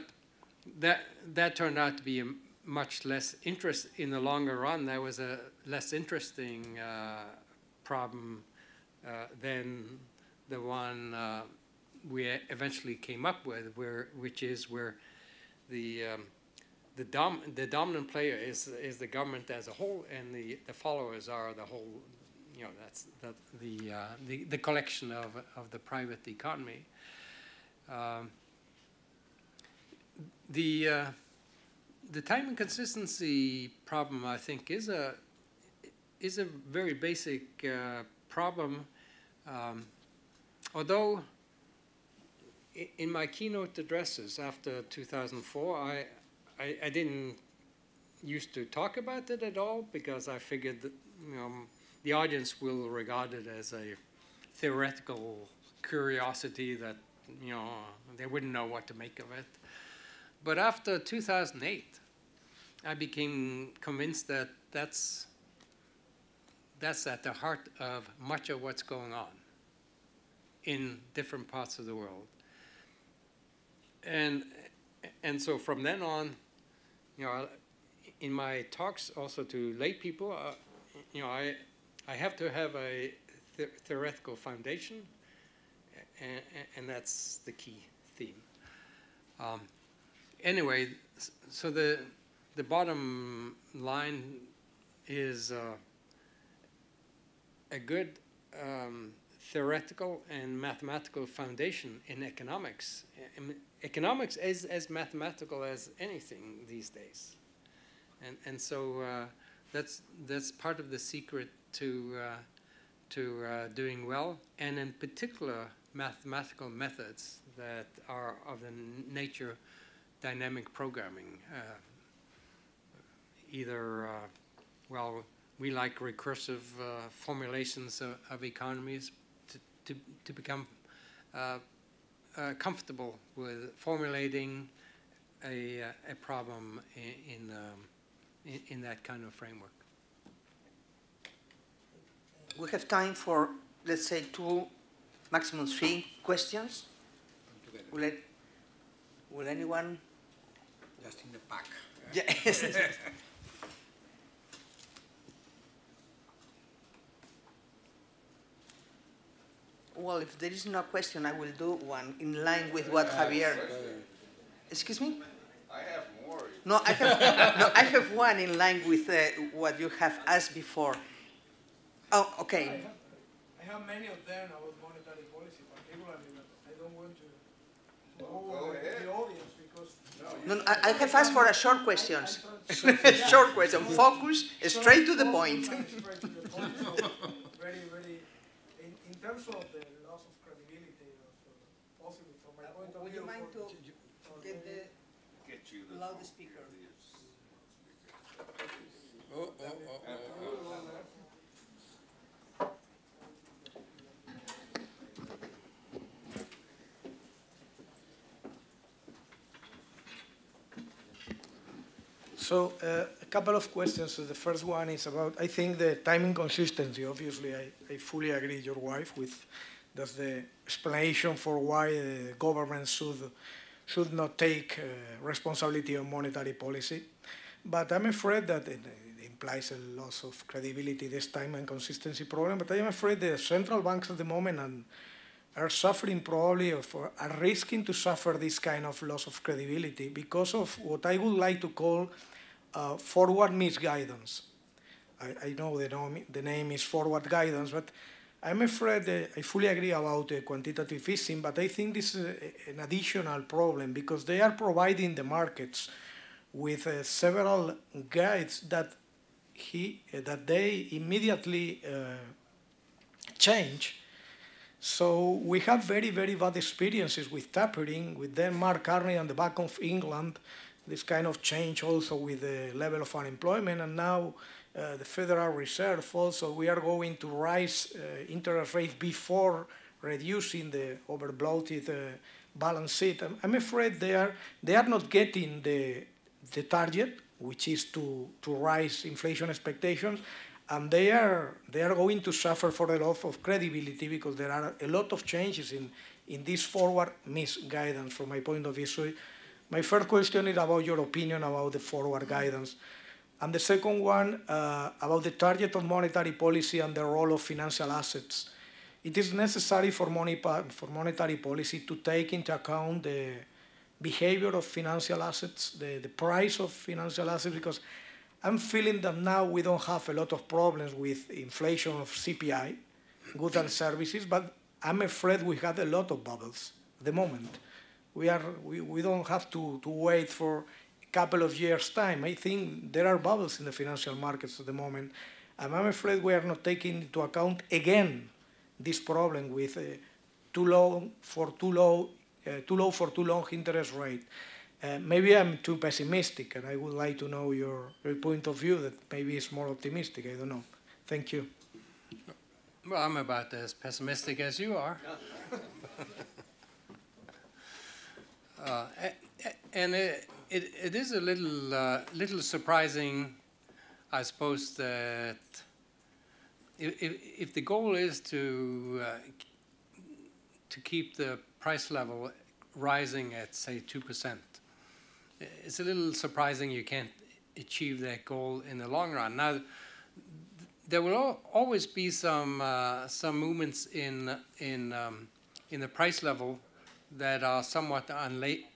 that turned out to be a much less interest in the longer run. That was a less interesting problem than the one we eventually came up with, which is where the dominant player is the government as a whole, and the followers are the whole. That's the collection of the private economy. The time inconsistency problem, I think, is a very basic problem. Although in my keynote addresses after 2004, I didn't used to talk about it at all, because I figured that the audience will regard it as a theoretical curiosity that they wouldn't know what to make of it. But after 2008, I became convinced that that's at the heart of much of what's going on in different parts of the world. And so from then on, in my talks also to lay people, I have to have a theoretical foundation, and that's the key theme. Anyway, so the bottom line is a good theoretical and mathematical foundation in economics. Economics is as mathematical as anything these days. And so that's part of the secret to doing well, and in particular mathematical methods that are of the nature dynamic programming. Well, we like recursive formulations of economies to become comfortable with formulating a problem in that kind of framework. We have time for, let's say, 2, maximum 3 questions. Will anyone? Just in the back. Yes. Well, if there is no question, I will do one in line with what Javier. Excuse me? I have more. No, I have one in line with what you have asked before. Oh, okay. I have many of them about monetary policy, particularly, but I don't want to Go ahead. the audience because. No, I have asked for a short questions. Short question. Focus, straight to the point. Straight to the point. So very, very. In terms of the loss of credibility, possibly from my point of Would view. you mind to get the loudspeaker? So a couple of questions. So the first one is about, I think, the timing consistency. Obviously, I fully agree your wife with that's the explanation for why the government should not take responsibility on monetary policy. But I'm afraid that it implies a loss of credibility, this time and consistency problem. But I am afraid the central banks at the moment are suffering probably, or are risking to suffer this kind of loss of credibility because of what I would like to call forward misguidance. I know the name is forward guidance, but I'm afraid I fully agree about quantitative easing, but I think this is an additional problem because they are providing the markets with several guides that they immediately change. So we have very, very bad experiences with tapering, with then Mark Carney and the Bank of England, this kind of change also with the level of unemployment, and now the Federal Reserve also, we are going to rise interest rates before reducing the over-bloated balance sheet. I'm afraid they are not getting the target, which is to rise inflation expectations, and they are going to suffer for a lot of credibility because there are a lot of changes in this forward misguidance from my point of view. So my first question is about your opinion about the forward guidance. And the second one, about the target of monetary policy and the role of financial assets. It is necessary for monetary policy to take into account the behavior of financial assets, the price of financial assets, because I'm feeling that now we don't have a lot of problems with inflation of CPI, goods and services, but I'm afraid we have a lot of bubbles at the moment. We don't have to wait for a couple of years' time. I think there are bubbles in the financial markets at the moment, and I'm afraid we are not taking into account again this problem with too low for too long interest rate. Maybe I'm too pessimistic, and I would like to know your point of view that maybe is more optimistic. I don't know. Thank you. Well, I'm about as pessimistic as you are. And it is a little surprising, I suppose, that if the goal is to keep the price level rising at, say, 2%, it's a little surprising you can't achieve that goal in the long run. Now, there will always be some movements in the price level that are somewhat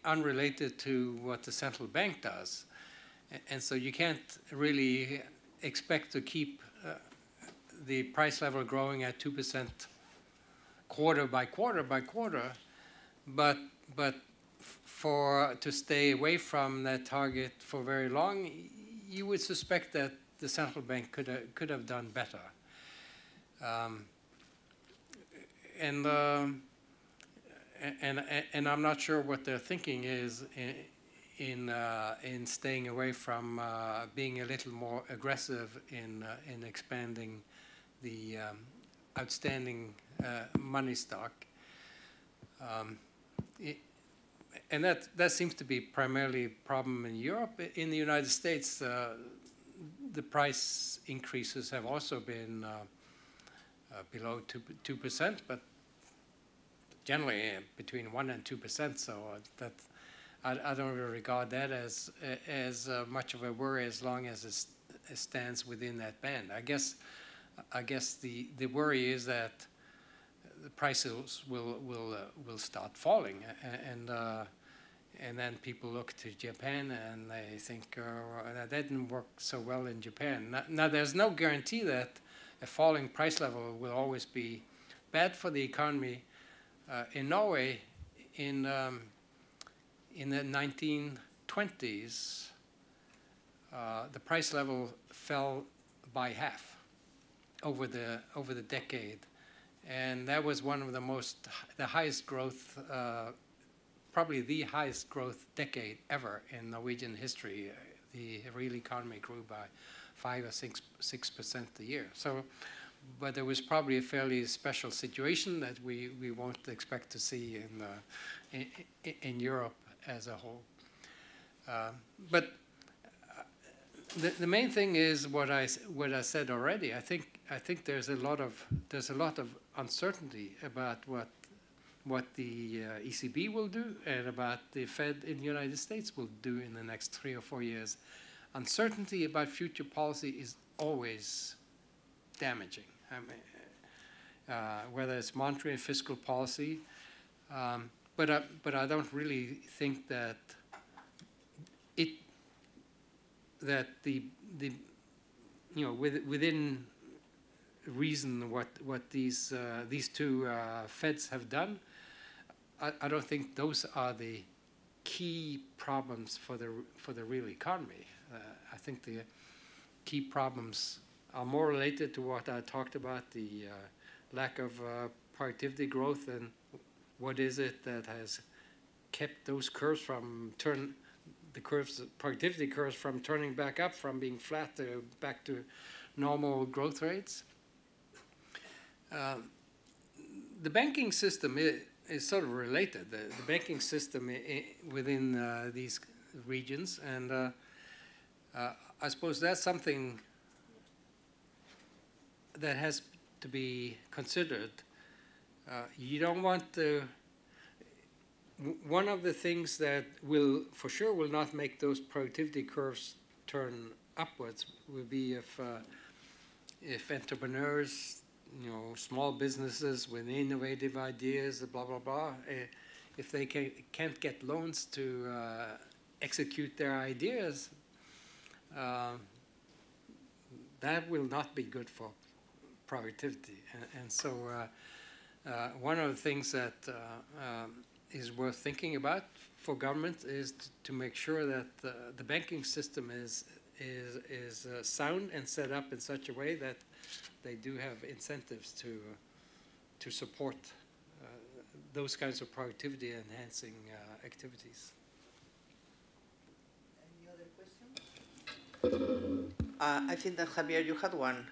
unrelated to what the central bank does. And so you can't really expect to keep the price level growing at 2% quarter by quarter by quarter, but to stay away from that target for very long, you would suspect that the central bank could have done better. And I'm not sure what their thinking is in staying away from being a little more aggressive in expanding the outstanding money stock. And that seems to be primarily a problem in Europe. In the United States, the price increases have also been below 2%, but generally between 1% and 2%. So that I don't really regard that as much of a worry as long as it stands within that band. I guess the worry is that the prices will start falling, and then people look to Japan and they think that didn't work so well in Japan. Now there's no guarantee that a falling price level will always be bad for the economy. In Norway, in the 1920s, the price level fell by half over the decade, and that was one of the highest growth, probably the highest growth decade ever in Norwegian history. The real economy grew by 5 or 6% a year. So, but there was probably a fairly special situation that we won't expect to see in Europe as a whole. But the main thing is what I said already. I think there's a lot of uncertainty about what the ECB will do and about the Fed in the United States will do in the next 3 or 4 years. Uncertainty about future policy is always damaging. I mean, whether it's monetary and fiscal policy, but I don't really think that within reason what these two Feds have done, I don't think those are the key problems for the real economy. I think the key problems are more related to what I talked about, the lack of productivity growth, and what is it that has kept those curves from productivity curves from turning back up, from being flat to back to normal growth rates. The banking system is sort of related. The banking system within these regions, and I suppose that's something that has to be considered. You don't want to. One of the things that will not make those productivity curves turn upwards will be if entrepreneurs, small businesses with innovative ideas, blah blah blah, if they can't get loans to execute their ideas, that will not be good for productivity. And so one of the things that is worth thinking about for government is to make sure that the banking system is sound and set up in such a way that they do have incentives to support those kinds of productivity enhancing activities. Any other questions? I think that Javier, you had one.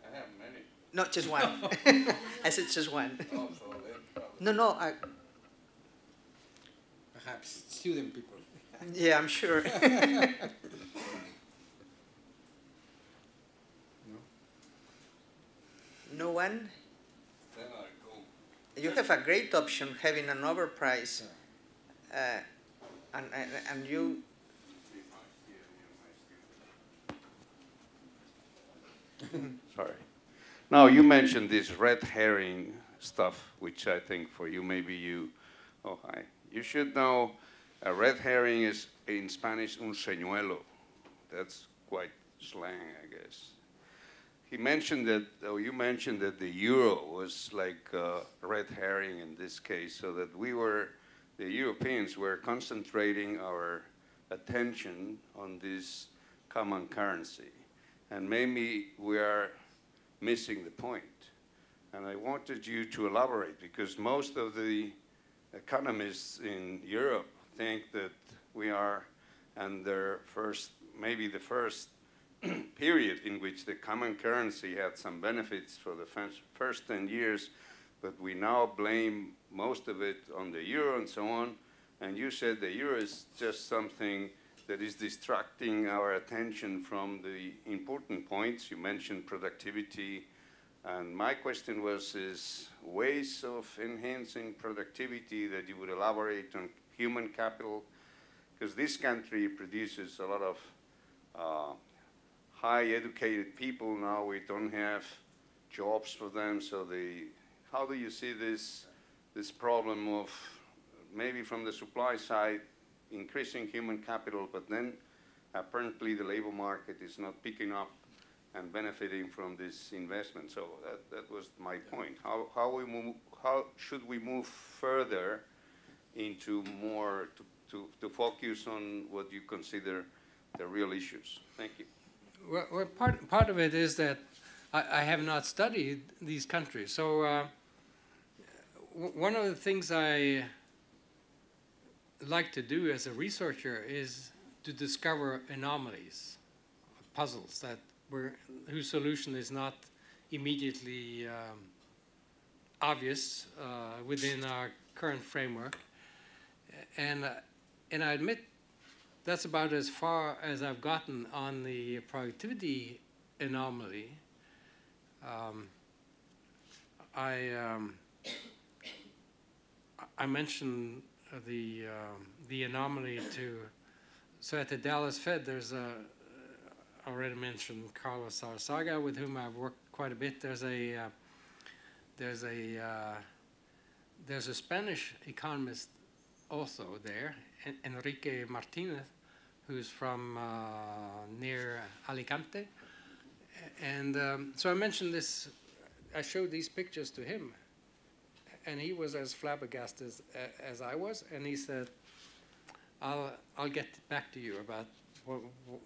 I have many. No, just one. I said just one. Oh, so No. Perhaps student people. Yeah, I'm sure. No one? then I go. You have a great option having an overprice, and you. Sorry. Now, you mentioned this red herring stuff, which I think for you, maybe you, oh, hi. You should know a red herring is in Spanish un señuelo. That's quite slang, I guess. he mentioned that, or you mentioned that the euro was like a red herring in this case, so that the Europeans were concentrating our attention on this common currency. And maybe we are missing the point. And I wanted you to elaborate, because most of the economists in Europe think that we are under maybe the first period in which the common currency had some benefits for the first 10 years, but we now blame most of it on the euro and so on. And you said the euro is just something that is distracting our attention from the important points. You mentioned productivity. And my question was, is ways of enhancing productivity that you would elaborate on human capital? Because this country produces a lot of high educated people now. We don't have jobs for them. So how do you see this problem of maybe from the supply side increasing human capital, but then apparently the labor market is not picking up and benefiting from this investment? So that was my point. How should we move further into more to focus on what you consider the real issues? Thank you. Well, part of it is that I have not studied these countries. So one of the things I like to do as a researcher is to discover anomalies, puzzles whose solution is not immediately obvious within our current framework. And I admit that's about as far as I've gotten on the productivity anomaly. I mentioned the anomaly so at the Dallas Fed, there's I already mentioned Carlos Arzaga, with whom I've worked quite a bit. There's a Spanish economist also there, Enrique Martinez, who's from near Alicante. And so I mentioned this, I showed these pictures to him, and he was as flabbergasted as I was, and he said, I'll get back to you about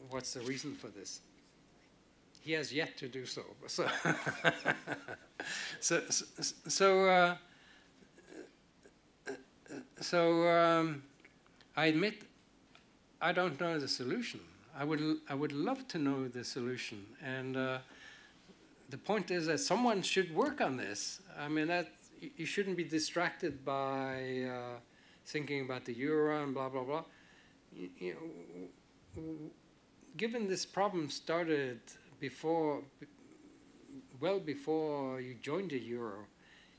what's the reason for this. He has yet to do so. I admit I don't know the solution. I would love to know the solution, and the point is that someone should work on this. I mean, that you shouldn't be distracted by thinking about the euro and blah blah blah. Given this problem started well before you joined the euro,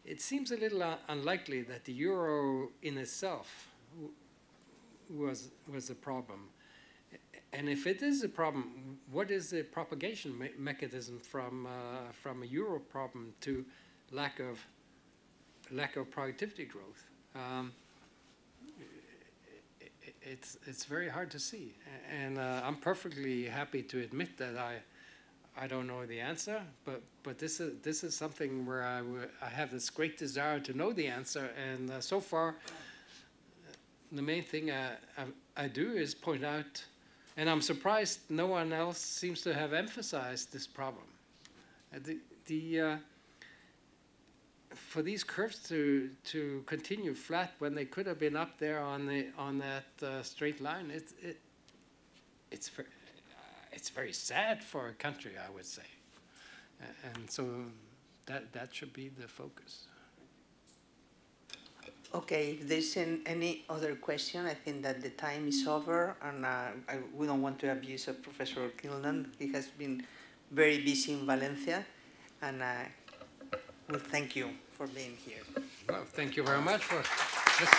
it seems a little unlikely that the euro in itself was a problem. And if it is a problem, what is the propagation mechanism from a euro problem to lack of productivity growth? It's very hard to see, and I'm perfectly happy to admit that I don't know the answer, but this is something where I have this great desire to know the answer, and so far the main thing I do is point out, and I'm surprised no one else seems to have emphasized this problem. For these curves to continue flat when they could have been up there on that straight line, it's very sad for a country, I would say, and so that should be the focus. Okay, if there's any other question, I think that the time is over, and we don't want to abuse of Professor Kydland. He has been very busy in Valencia, and well, thank you for being here. Well, thank you very much for this.